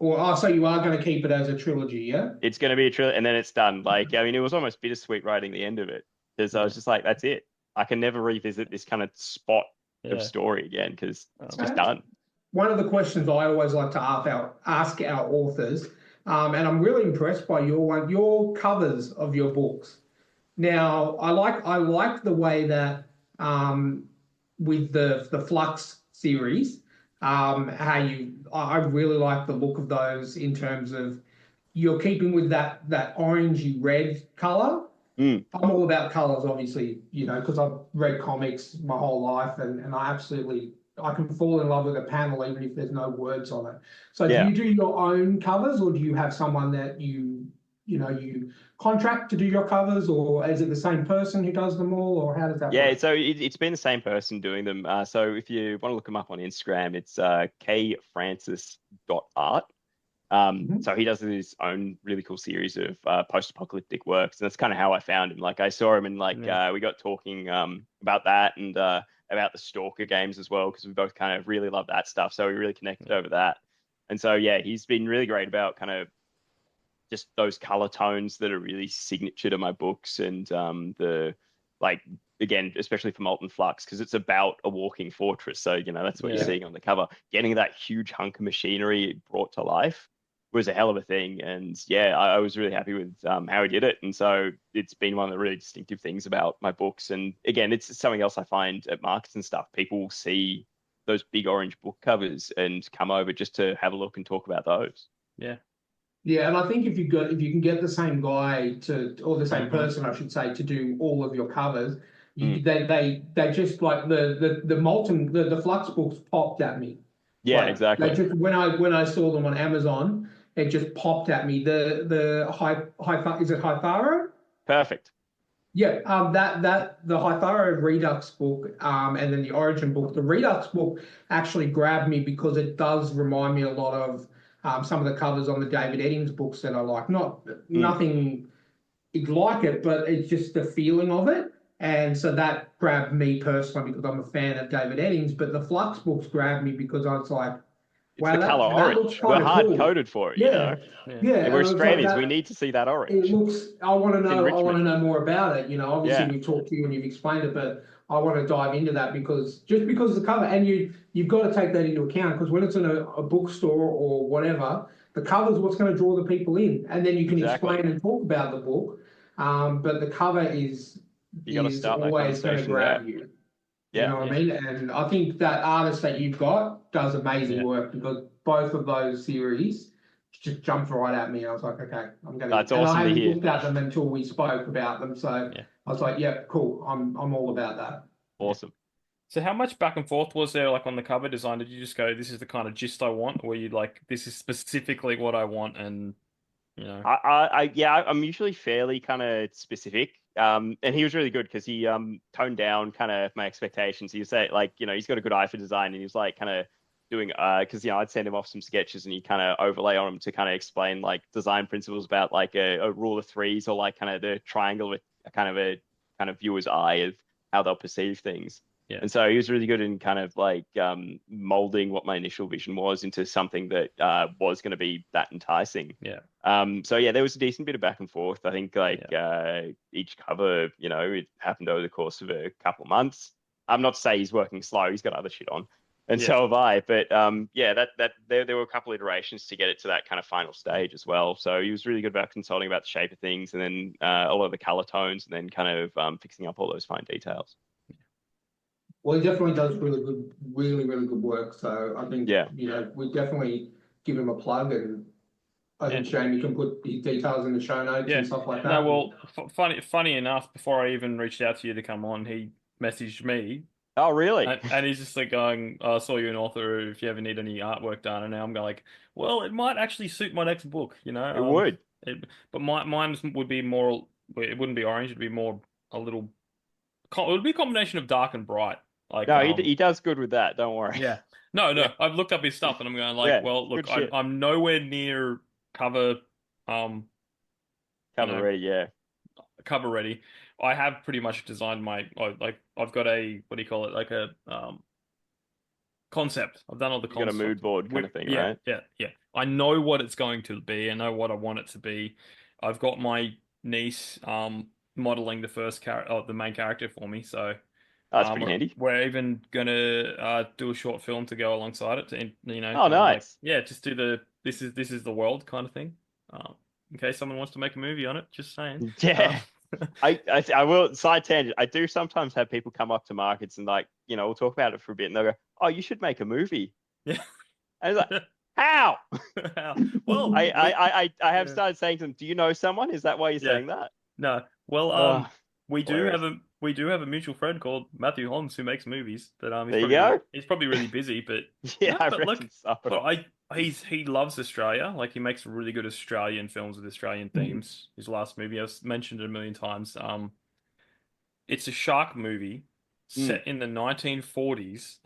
So you are going to keep it as a trilogy, yeah? It's going to be a trilogy, and then it's done. Like, I mean, it was almost bittersweet writing the end of it, because I was just like, that's it. I can never revisit this kind of spot of story again, because it's just done. One of the questions I always like to ask our authors, and I'm really impressed by your covers of your books. Now, I like the way that with the Flux series, I really like the look of those in terms of you're keeping with that orangey red color. I'm all about colors, obviously, because I've read comics my whole life, and I can fall in love with a panel even if there's no words on it. So do you do your own covers, or do you have someone that you contract to do your covers, or is it the same person who does them all, or how does that work? So it's been the same person doing them. So if you want to look him up on Instagram, it's kfrancis.art. So he does his own really cool series of post-apocalyptic works, and that's kind of how I found him. Like I saw him, and we got talking about that, and about the Stalker games as well, because we both kind of really love that stuff. So we really connected over that. And so he's been really great about kind of just those color tones that are really signature to my books, and again, especially for Molten Flux, because it's about a walking fortress. So that's what you're seeing on the cover. Getting that huge hunk of machinery brought to life was a hell of a thing, and I was really happy with how he did it. And so it's been one of the really distinctive things about my books. And again, it's something else I find at markets and stuff. People will see those big orange book covers and come over just to have a look and talk about those. Yeah, and I think if you can get the same guy or the same person, I should say, to do all of your covers, they just like the Molten the Flux books popped at me. Yeah, exactly. They just, when I saw them on Amazon, it just popped at me. The is it Hythara? Perfect. Yeah, the Hythara Redux book, and then the Origin book. The Redux book actually grabbed me because it does remind me a lot of some of the covers on the David Eddings books that I like. Nothing like it, but it's just the feeling of it. And so that grabbed me personally because I'm a fan of David Eddings. But the Flux books grabbed me because I was like, wow, the color orange. We're hard coded for it. Yeah. And we're Australians. We need to see that orange. It looks. I want to know more about it. Obviously we've talked to you and you've explained it, but I want to dive into that because of the cover, and you've got to take that into account, because when it's in a bookstore or whatever, the cover is what's going to draw the people in, and then you can explain and talk about the book. But the cover is always going to grab you. You know what I mean? And I think that artist that you've got does amazing work, because both of those series just jumped right at me. I was like, okay, I'm gonna. That's and awesome I to hadn't hear. looked at them until we spoke about them, so Yeah. I was like, yeah, cool. I'm all about that. Awesome. So how much back and forth was there like on the cover design? Did you just go, this is the kind of gist I want, or were you like, this is specifically what I want, and you know? I'm usually fairly kind of specific. And he was really good because he toned down kind of my expectations. He was say like, he's got a good eye for design, and he was like kind of doing because I'd send him off some sketches, and he kind of overlay on them to kind of explain like design principles about like a rule of threes, or like kind of the triangle with a kind of viewer's eye of how they'll perceive things. Yeah. And so he was really good in kind of like molding what my initial vision was into something that was going to be that enticing. Yeah. So yeah, there was a decent bit of back and forth. I think like each cover, it happened over the course of a couple of months. I'm not to say he's working slow. He's got other shit on, and so have I. But there were a couple iterations to get it to that kind of final stage as well. So he was really good about consulting about the shape of things, and then a lot of the color tones, and then kind of fixing up all those fine details. Well, he definitely does really good work. So I think, we definitely give him a plug, and I think Shane, you can put the details in the show notes and stuff like that. No, well, funny enough, before I even reached out to you to come on, he messaged me. Oh, really? And he's just like going, oh, I saw you an author, if you ever need any artwork done. And now I'm going like, well, it might actually suit my next book, It would. But mine would be more, it wouldn't be orange, it'd be more it would be a combination of dark and bright. Like, no, he does good with that. Don't worry. Yeah. No. I've looked up his stuff, and I'm going like, well, look, I'm nowhere near cover ready. Yeah. Cover ready. I have pretty much designed I've got a, what do you call it? Like a concept. I've done all the concepts. Got a mood board kind of thing, right? Yeah. I know what it's going to be. I know what I want it to be. I've got my niece modeling the main character for me, so that's pretty handy. We're even gonna do a short film to go alongside it. Oh, nice. Just do this is the world kind of thing. In case someone wants to make a movie on it, just saying. Yeah. I will, side tangent. I do sometimes have people come up to markets and like, we'll talk about it for a bit, and they'll go, "Oh, you should make a movie." Yeah. And it's like, how? Well, I have started saying to them, "Do you know someone?" Is that why you're saying that? No. Well, we do have a mutual friend called Matthew Holmes who makes movies. But he's probably really busy. But yeah, I reckon so. But he loves Australia. Like, he makes really good Australian films with Australian themes. His last movie, I've mentioned it a million times. It's a shark movie set in the 1940s.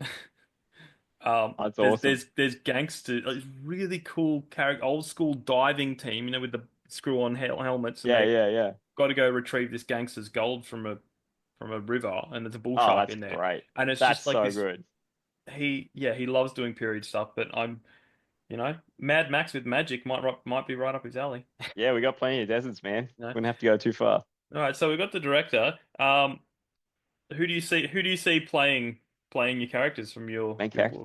That's awesome. There's gangster, really cool old school diving team, with the screw-on helmets. Yeah. Got to go retrieve this gangster's gold from a river, and there's a bull shark in there. Great. And it's that's just like so good. He loves doing period stuff, but I'm, Mad Max with magic might be right up his alley. Yeah, we got plenty of deserts, man. Wouldn't have to go too far. All right, so we got the director. Who do you see playing your characters from your main character?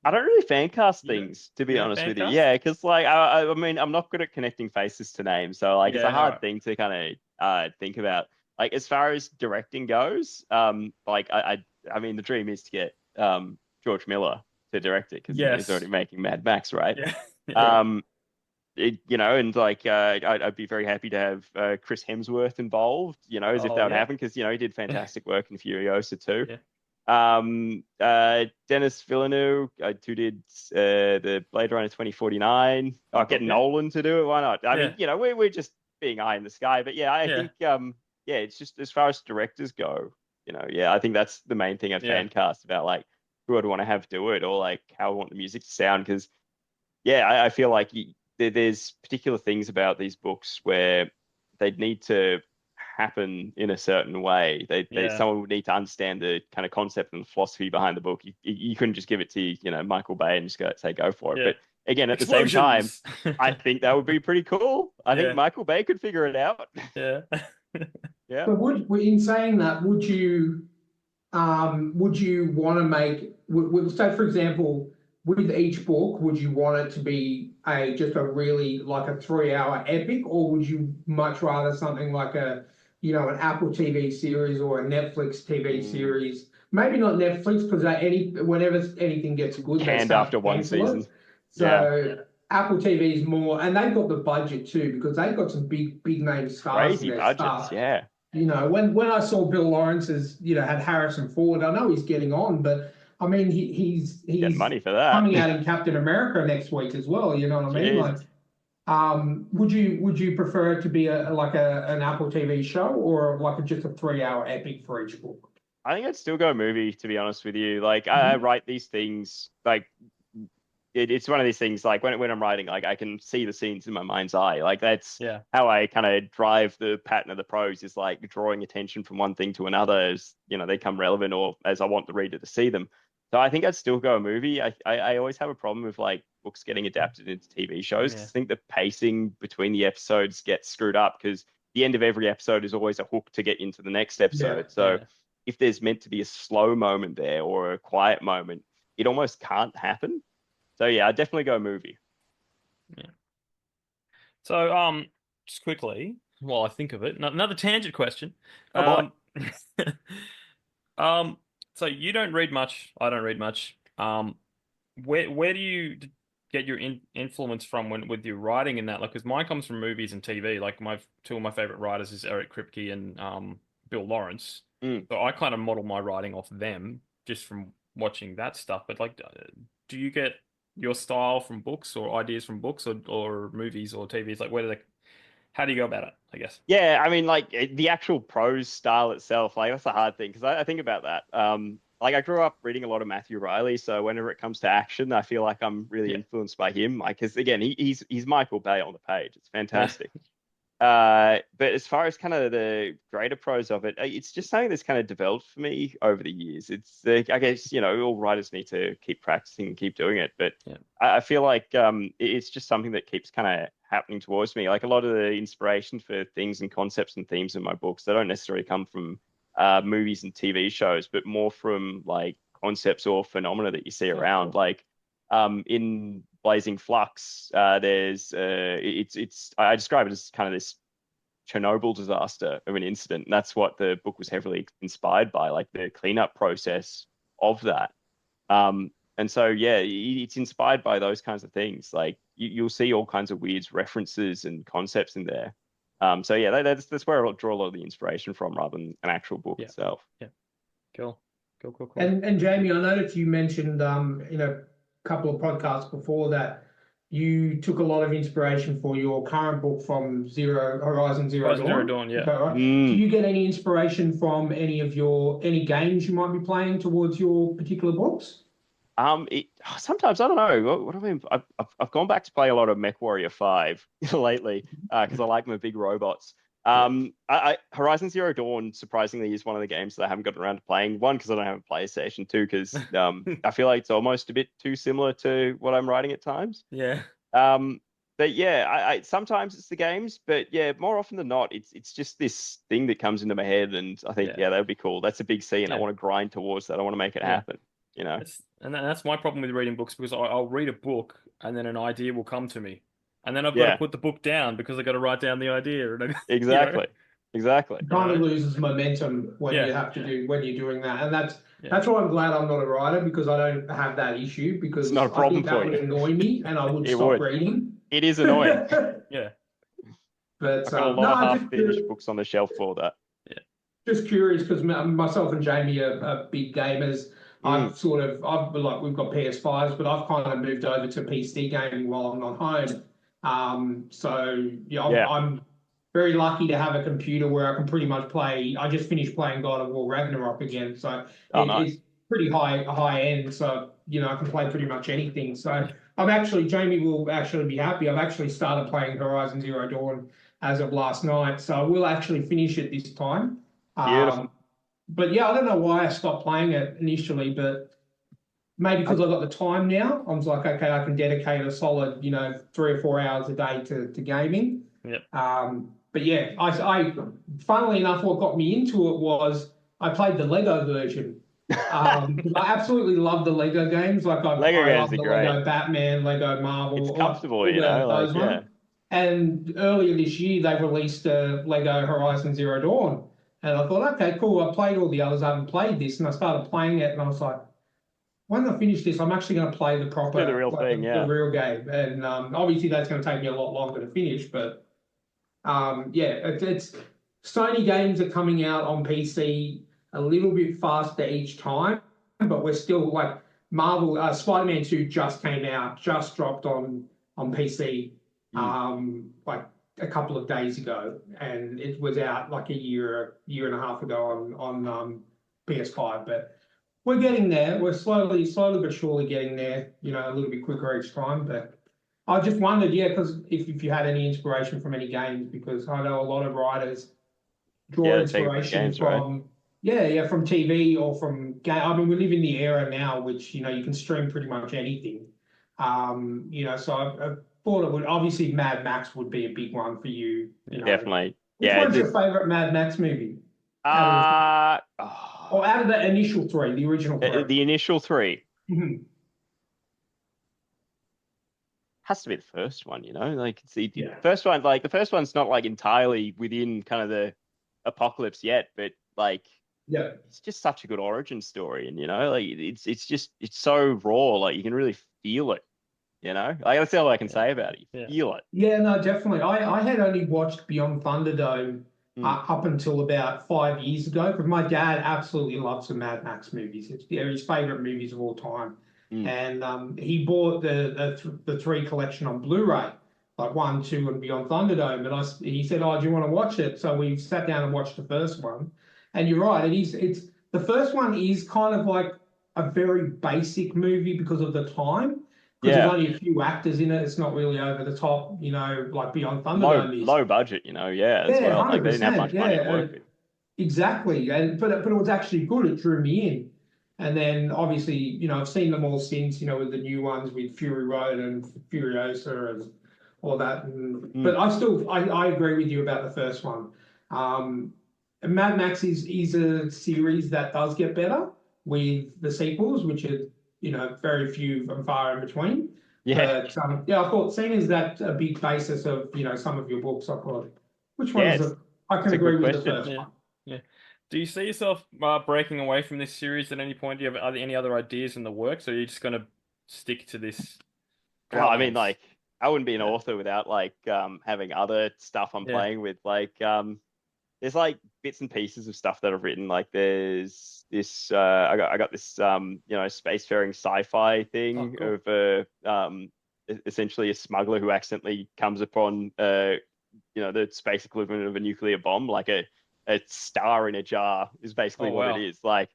I don't really fan cast things, to be honest with you. Yeah, because like I mean, I'm not good at connecting faces to names, so like it's a hard thing to kind of think about. Like, as far as directing goes, like I mean, the dream is to get George Miller to direct it, because he's already making Mad Max, right? Yeah. And like I'd be very happy to have Chris Hemsworth involved, as if that would happen, because he did fantastic work in Furiosa too. Yeah. Denis Villeneuve, who did the Blade Runner 2049. Get Nolan to do it. Why not? I mean, we're just being eye in the sky. But I think it's just, as far as directors go, I think that's the main thing I've fan cast about, like, who I'd want to have do it, or like how I want the music to sound. Because I feel like there's particular things about these books where they'd need to happen in a certain way. Someone would need to understand the kind of concept and philosophy behind the book. You couldn't just give it to Michael Bay and just go for it. But again, at the same time, I think that would be pretty cool. I think Michael Bay could figure it out. Yeah. Yeah. But in saying that, would you want to make, say for example, with each book, would you want it to be just a really, like, a 3-hour epic, or would you much rather something like an Apple TV series or a Netflix TV series? Maybe not Netflix, because whenever anything gets good, canned after one season. So Apple TV is more, and they've got the budget too because they've got some big name stars in Crazy their budgets, stuff. yeah. You know, when I saw Bill Lawrence's, had Harrison Ford, I know he's getting on, but I mean, he's Get money for that. coming out in Captain America next week as well. You know what I mean? Jesus. Like, would you prefer it to be an Apple TV show or like just a 3-hour epic for each book? I think I'd still go movie, to be honest with you. Like, I write these things, like, it's one of these things, like, when I'm writing, like, I can see the scenes in my mind's eye. Like, that's how I kind of drive the pattern of the prose, is like drawing attention from one thing to another as, they become relevant or as I want the reader to see them. So I think I'd still go a movie. I always have a problem with, like, books getting adapted into TV shows. I think the pacing between the episodes gets screwed up because the end of every episode is always a hook to get into the next episode. If there's meant to be a slow moment there or a quiet moment, it almost can't happen. So yeah, I'd definitely go movie. Yeah. So just quickly, while I think of it, another tangent question. So you don't read much. I don't read much. Where do you get your influence from with your writing in that? Like, because mine comes from movies and TV. Like, two of my favorite writers is Eric Kripke and Bill Lawrence. So I kind of model my writing off them just from watching that stuff. But like, do you get your style from books or ideas from books or movies or TVs? Like, how do you go about it, I guess? Yeah, I mean, like, the actual prose style itself, like, that's a hard thing because I think about that. Like, I grew up reading a lot of Matthew Riley, so whenever it comes to action, I feel like I'm really influenced by him. Like, because again, he's Michael Bay on the page. It's fantastic. But as far as kind of the greater prose of it, it's just something that's kind of developed for me over the years. It's, I guess, all writers need to keep practicing and keep doing it. But I feel like it's just something that keeps kind of happening towards me. Like, a lot of the inspiration for things and concepts and themes in my books, they don't necessarily come from movies and TV shows, but more from like concepts or phenomena that you see around. Like, in Blazing Flux, there's I describe it as kind of this Chernobyl disaster of an incident, and that's what the book was heavily inspired by, like the cleanup process of that. And so it's inspired by those kinds of things. Like, you'll see all kinds of weird references and concepts in there. So yeah, that's where I draw a lot of the inspiration from, rather than an actual book itself. Yeah, cool. And Jamie, I noticed you mentioned in a couple of podcasts before that you took a lot of inspiration for your current book from Horizon Zero Dawn. Yeah. Right? Do you get any inspiration from any games you might be playing towards your particular books? Sometimes, I don't know. What I mean, I've gone back to play a lot of MechWarrior 5 lately because I like my big robots. Horizon Zero Dawn, surprisingly, is one of the games that I haven't gotten around to playing. One, because I don't have a PlayStation. Two, because I feel like it's almost a bit too similar to what I'm writing at times. Yeah. But yeah, I sometimes it's the games, but yeah, more often than not, it's just this thing that comes into my head, and I think that would be cool. That's a big C, and I want to grind towards that. I want to make it happen. That's my problem with reading books, because I'll read a book and then an idea will come to me. And then I've got to put the book down because I've got to write down the idea. Exactly. Exactly. It kind of loses momentum when you have to when you're doing that. And that's why I'm glad I'm not a writer, because I don't have that issue, because it's not a problem I think that would annoy me and I would stop reading. It is annoying. Yeah. But I've got a lot of half-finished books on the shelf for that. Yeah. Just curious, because myself and Jamie are big gamers. We've got PS5s, but I've kind of moved over to PC gaming while I'm not home. I'm very lucky to have a computer where I can pretty much play. I just finished playing God of War Ragnarok again, so it's pretty high end. So I can play pretty much anything. So Jamie will actually be happy. I've actually started playing Horizon Zero Dawn as of last night, so we'll actually finish it this time. Beautiful. But yeah, I don't know why I stopped playing it initially, but maybe because I've got the time now. I was like, okay, I can dedicate a solid, 3 or 4 hours a day to gaming. Yep. But yeah, I funnily enough, what got me into it was I played the Lego version. I absolutely love the Lego games. Like I love the Lego Batman, Lego Marvel. It's comfortable, And earlier this year, they released a Lego Horizon Zero Dawn. And I thought, okay, cool. I played all the others. I haven't played this. And I started playing it and I was like, when I finish this, I'm actually going to play the Do proper, the real thing, the yeah. real game, and obviously that's going to take me a lot longer to finish. But yeah, it's Sony games are coming out on PC a little bit faster each time, but we're still like Marvel. Spider-Man 2 just came out, just dropped on PC, like a couple of days ago, and it was out like a year and a half ago on PS5, but. We're getting there. We're slowly but surely getting there. You know, a little bit quicker each time. But I just wondered, yeah, because if you had any inspiration from any games, because I know a lot of writers draw inspiration games, from, right? yeah, from TV or from game. I mean, we live in the era now, which you know you can stream pretty much anything. You know, so I thought it would obviously Mad Max would be a big one for you. You know, Definitely. which one's your favorite Mad Max movie? Or out of the initial three, the original three. The initial three. Mhm. Has to be the first one, you know? Like it's the first one, like the first one's not like entirely within kind of the apocalypse yet, but like it's just such a good origin story. And you know, like it's so raw, like you can really feel it, you know? Like that's all I can say about it. You feel it. Yeah, no, definitely. I had only watched Beyond Thunderdome up until about 5 years ago, because my dad absolutely loves the Mad Max movies. They're his favorite movies of all time. And he bought the three collection on Blu-ray, like 1, 2, and Beyond Thunderdome. And he said, "Oh, do you want to watch it?" So we sat down and watched the first one. And you're right, it's the first one is kind of like a very basic movie because of the time. Because there's only a few actors in it. It's not really over the top, you know, like Beyond Thunderdome is. Low budget, you know, as well. Like they didn't have much money to work with. Exactly. But it was actually good. It drew me in. And then obviously, you know, I've seen them all since, you know, with the new ones with Fury Road and Furiosa and all that. But I agree with you about the first one. Mad Max is a series that does get better with the sequels, which are, you know, very few and far in between. Yeah. But yeah, I thought, seeing as that a big basis of, you know, some of your books, I thought, which one is it? I can agree with the first one. Yeah. Do you see yourself breaking away from this series at any point? Do you have any other ideas in the works, or are you just going to stick to this? Well, I mean, like, I wouldn't be an author without like having other stuff I'm playing with. Like, there's like bits and pieces of stuff that I've written. Like, there's this I got this you know, spacefaring sci-fi thing of essentially a smuggler who accidentally comes upon you know, the space equivalent of a nuclear bomb, like a star in a jar is basically what it is. Like,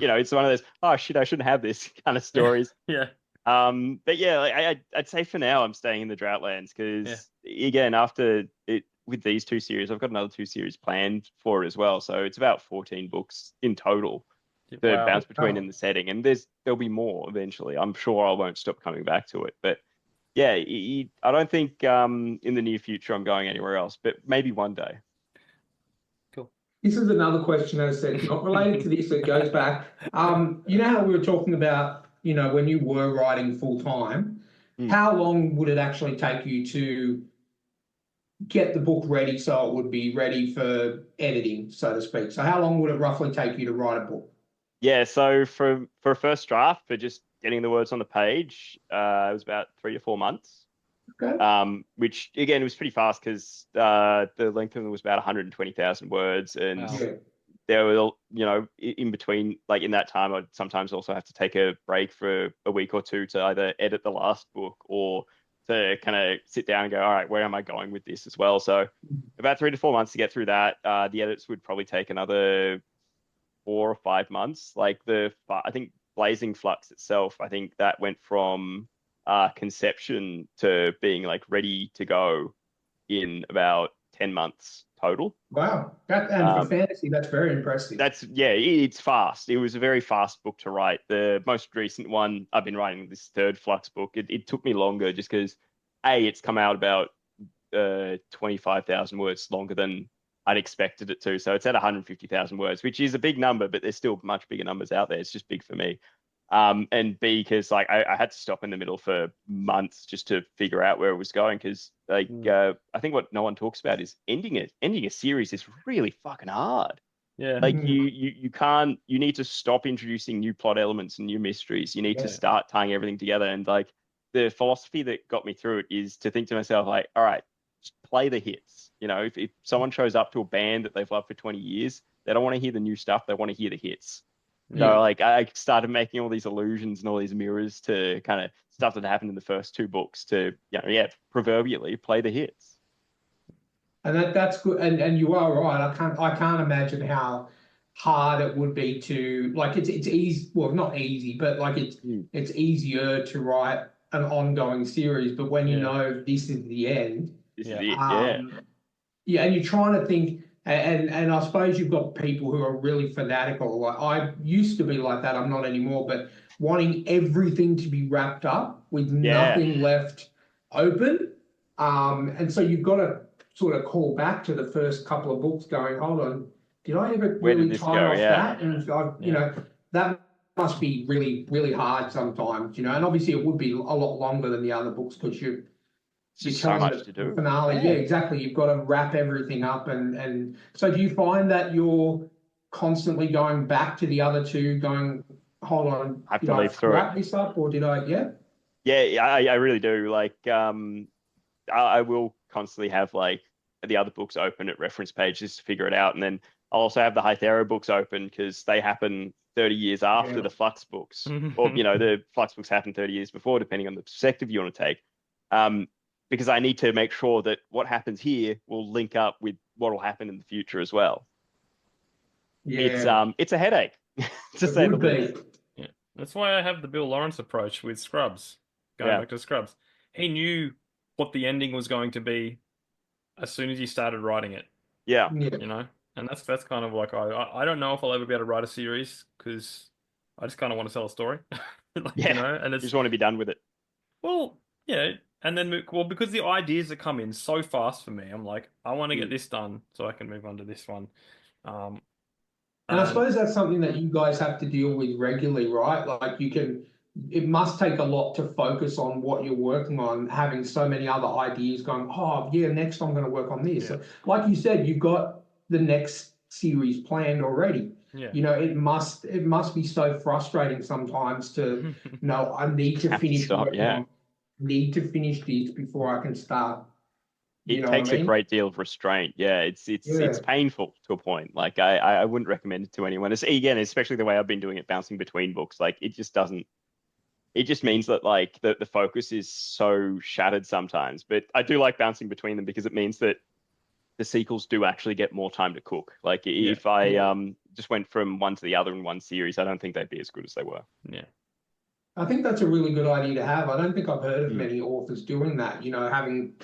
you know, it's one of those, oh shit, I shouldn't have this kind of stories. But yeah, like, I'd say for now I'm staying in the Droughtlands because again, after it with these 2 series, I've got another 2 series planned for it as well. So it's about 14 books in total to bounce between in the setting, and there'll be more eventually. I'm sure I won't stop coming back to it, but yeah, I don't think in the near future I'm going anywhere else, but maybe one day. This is another question, as I said, not related to this, it goes back. You know how we were talking about, you know, when you were writing full time, how long would it actually take you to get the book ready so it would be ready for editing, so to speak? So how long would it roughly take you to write a book? Yeah, so for a first draft, for just getting the words on the page, it was about 3 to 4 months. Okay. Which again was pretty fast because the length of them was about 120,000 words, and there were, you know, in between, like in that time, I'd sometimes also have to take a break for a week or two to either edit the last book or to kind of sit down and go, all right, where am I going with this as well? So about 3 to 4 months to get through that. The edits would probably take another 4 or 5 months. Like I think Blazing Flux itself, I think that went from conception to being like ready to go in about 10 months total. Wow. And for fantasy, that's very impressive. It's fast. It was a very fast book to write. The most recent one, I've been writing this 3rd Flux book. It took me longer just because it's come out about 25,000 words longer than I'd expected it to. So it's at 150,000 words, which is a big number, but there's still much bigger numbers out there. It's just big for me. And B, because like I had to stop in the middle for months just to figure out where it was going. Because like I think what no one talks about is ending a series is really fucking hard. Yeah. Like you can't, you need to stop introducing new plot elements and new mysteries. You need to Yeah. start tying everything together. And like the philosophy that got me through it is to think to myself, like, all right, just play the hits. You know, if someone shows up to a band that they've loved for 20 years, they don't want to hear the new stuff, they want to hear the hits. Yeah. So like I started making all these illusions and all these mirrors to kind of stuff that happened in the first two books to, you know, yeah, proverbially play the hits. And that's good. And you are right. I can't imagine how hard it would be to like it's easy. Well, not easy, but like Mm. it's easier to write an ongoing series. But when you Yeah. know this is the end, This is Yeah. it. Yeah. yeah, and you're trying to think. And I suppose you've got people who are really fanatical. Like I used to be like that. I'm not anymore. But wanting everything to be wrapped up with Yeah. nothing left open. And so you've got to sort of call back to the first couple of books going, hold on, did I ever Where did really this tie go? off Yeah. that? And you Yeah. know, that must be really, really hard sometimes, you know, and obviously it would be a lot longer than the other books because you're Just so telling much to the do. finale. Yeah, exactly. You've got to wrap everything up and so do you find that you're constantly going back to the other two, going, hold on, I have did to I leaf through it. wrap this up or did I, yeah? Yeah, I really do. Like, I will constantly have like the other books open at reference pages to figure it out, and then I'll also have the Hythera books open because they happen 30 years after Yeah. the Flux books, or you know, the Flux books happen 30 years before, depending on the perspective you want to take. Because I need to make sure that what happens here will link up with what will happen in the future as well. Yeah, It's a headache, to it say the would least. be. Yeah. That's why I have the Bill Lawrence approach with Scrubs. Going Yeah. back to Scrubs. He knew what the ending was going to be as soon as he started writing it, Yeah. Yeah. you know? And that's kind of like I don't know if I'll ever be able to write a series because I just kind of want to tell a story. Like, you Yeah. know, and You it's just want to be done with it. well, yeah, and then well because the ideas that come in so fast for me, I'm like I want to get Mm. this done so I can move on to this one. Um And I and suppose that's something that you guys have to deal with regularly, right? Like it must take a lot to focus on what you're working on, having so many other ideas going, oh, yeah, next I'm going to work on this. Yeah. Like you said, you've got the next series planned already. yeah. You know, it must be so frustrating sometimes to know I need to Have to finish stop. working Yeah. on, need to finish this before I can start. You It know what takes I a mean? great deal of restraint. Yeah, it's Yeah. painful to a point. Like I wouldn't recommend it to anyone. It's, again, especially the way I've been doing it, bouncing between books. Like it just doesn't. It just means that like the focus is so shattered sometimes. But I do like bouncing between them because it means that the sequels do actually get more time to cook. Like Yeah. if I Yeah. just went from one to the other in one series, I don't think they'd be as good as they were. Yeah. I think that's a really good idea to have. I don't think I've heard of Mm. many authors doing that, you know, having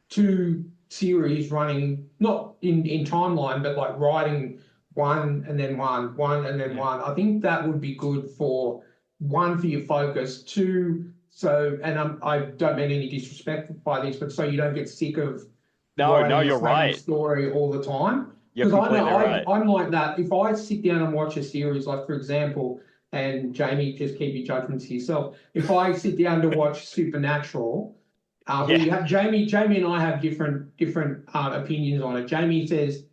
two series running, not in timeline, but like writing one and then one and then Yeah. one. I think that would be good for one, for your focus, two, so, and I don't mean any disrespect by this, but so you don't get sick of No, writing the you're same right. story all the time. You're Because I know completely right. I'm like that. If I sit down and watch a series, like for example, and Jamie, just keep your judgments to yourself. If I sit down to watch Supernatural, we Yeah. have Jamie and I have different opinions on it. Jamie says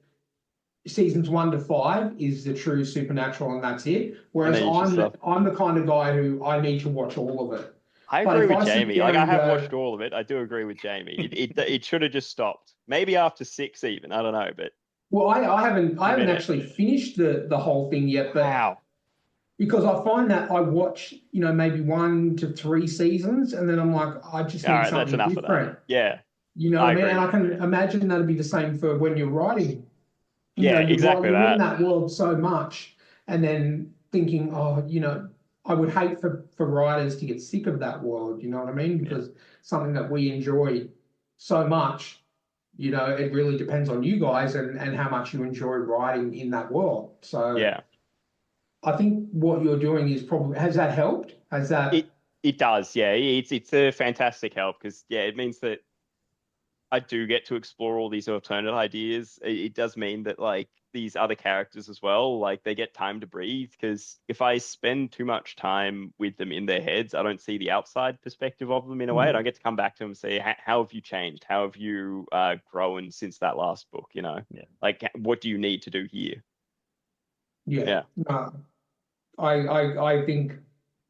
seasons 1 to 5 is the true Supernatural, and that's it. Whereas then you just I'm the kind of guy who I need to watch all of it. I But agree if with I sit Jamie. down Like I and have go- watched all of it. I do agree with Jamie. It should have just stopped. Maybe after 6 even. I don't know, but Well, I haven't minute. actually finished the whole thing yet, but wow. because I find that I watch, you know, maybe 1 to 3 seasons, and then I'm like, I just All need right, that's something enough different. of that. Yeah. You know I what I mean? agree. And I can imagine that'd be the same for when you're writing. You Yeah, know, exactly you're in that. that world so much, and then thinking, oh, you know, I would hate for writers to get sick of that world. You know what I mean? Because something that we enjoy so much, you know, it really depends on you guys and how much you enjoy writing in that world. So Yeah. I think what you're doing is probably, has that helped? Has that? It does. Yeah. It's a fantastic help because yeah, it means that I do get to explore all these alternate ideas. It does mean that like these other characters as well, like they get time to breathe because if I spend too much time with them in their heads, I don't see the outside perspective of them in a way. I don't get to come back to them and say, how have you changed? How have you grown since that last book? You know, Yeah. like what do you need to do here? Yeah. No, I think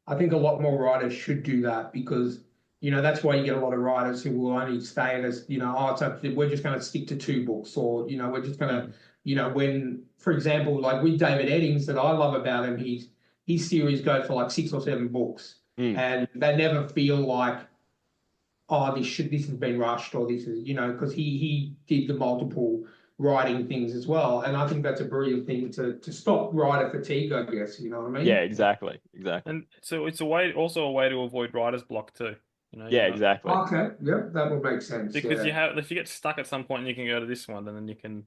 a lot more writers should do that because, that's why you get a lot of writers who will only stay at us, we're just going to stick to 2 books, or, we're just going to, when, for example, like with David Eddings, that I love about him, his series go for like 6 or 7 books, and they never feel like, oh, this has been rushed, or this is, because he did the multiple writing things as well. And I think that's a brilliant thing to stop writer fatigue, I guess, you know what I mean? Yeah, exactly. And so it's also a way to avoid writer's block too. Yeah, exactly. Okay, yeah, that would make sense. Because if you get stuck at some point, you can go to this one, and then you can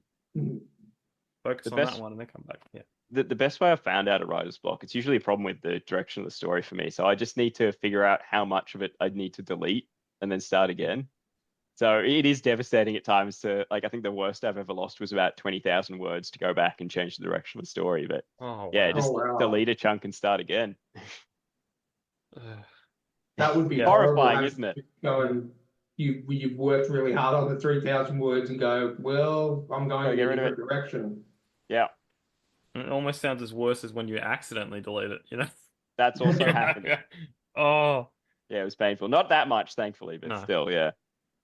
focus on that one and then come back. Yeah. The best way I've found out a writer's block, it's usually a problem with the direction of the story for me. So I just need to figure out how much of it I need to delete and then start again. So it is devastating at times to, like, I think the worst I've ever lost was about 20,000 words to go back and change the direction of the story. But delete a chunk and start again. That would be horrifying, isn't it? You've worked really hard on the 3,000 words and go, well, I'm going in a different direction. Yeah. It almost sounds as worse as when you accidentally delete it, That's also happened. Oh. Yeah, it was painful. Not that much, thankfully, but still, yeah.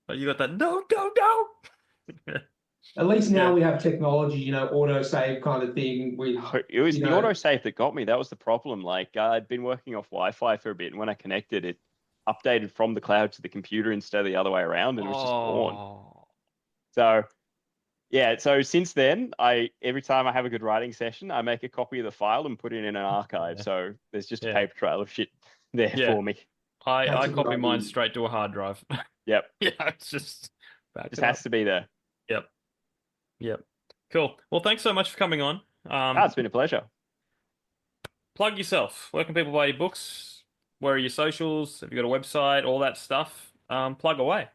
But you got that, no. At least now we have technology, autosave kind of thing. It was the autosave that got me. That was the problem. Like, I'd been working off Wi-Fi for a bit, and when I connected, it updated from the cloud to the computer instead of the other way around, and it was just gone. So, yeah. So since then, every time I have a good writing session, I make a copy of the file and put it in an archive. So there's just a paper trail of shit there for me. I copy mine straight to a hard drive. Yep. Yeah, it's just has to be there. Yep. Cool. Well, thanks so much for coming on. It's been a pleasure. Plug yourself. Where can people buy your books? Where are your socials? Have you got a website? All that stuff. Plug away.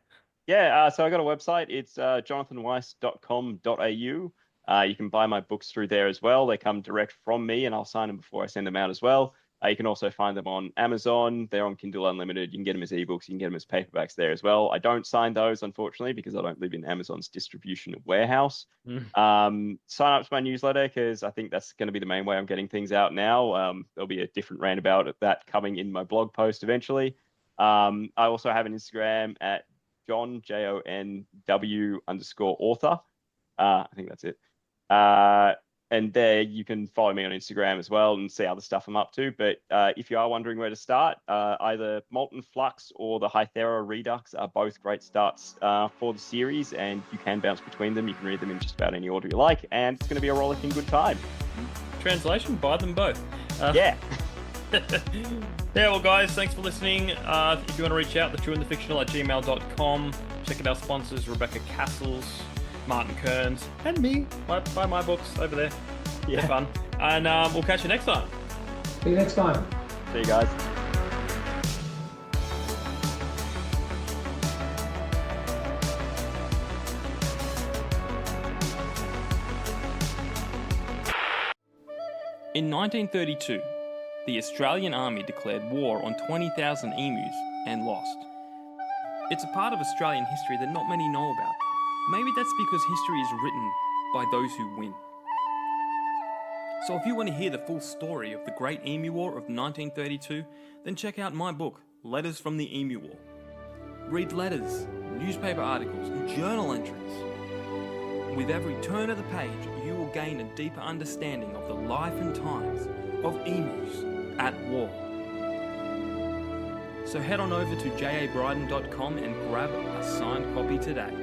Yeah, so I got a website. It's jonathanweiss.com.au. You can buy my books through there as well. They come direct from me, and I'll sign them before I send them out as well. You can also find them on Amazon. They're on Kindle Unlimited. You can get them as ebooks. You can get them as paperbacks there as well. I don't sign those, unfortunately, because I don't live in Amazon's distribution warehouse. Sign up to my newsletter, because I think that's going to be the main way I'm getting things out now. There'll be a different rant about that coming in my blog post eventually. I also have an Instagram at John, JONW_author. I think that's it. And there you can follow me on Instagram as well and see other stuff I'm up to. But if you are wondering where to start, either Molten Flux or the Hythera Redux are both great starts for the series, and you can bounce between them. You can read them in just about any order you like, and it's going to be a rollicking good time. Translation, buy them both. Yeah. Yeah, well, guys, thanks for listening. If you want to reach out, thetrueandthefictional@gmail.com. Check out our sponsors, Rebecca Cassells, Martin Kearns, and me. Buy my books over there. Yeah. They're fun. And we'll catch you next time. See you next time. See you guys. In 1932, the Australian Army declared war on 20,000 emus and lost. It's a part of Australian history that not many know about. Maybe that's because history is written by those who win. So if you want to hear the full story of the Great Emu War of 1932, then check out my book, Letters from the Emu War. Read letters, newspaper articles, and journal entries. With every turn of the page, you will gain a deeper understanding of the life and times of emus at war. So head on over to jabryden.com and grab a signed copy today.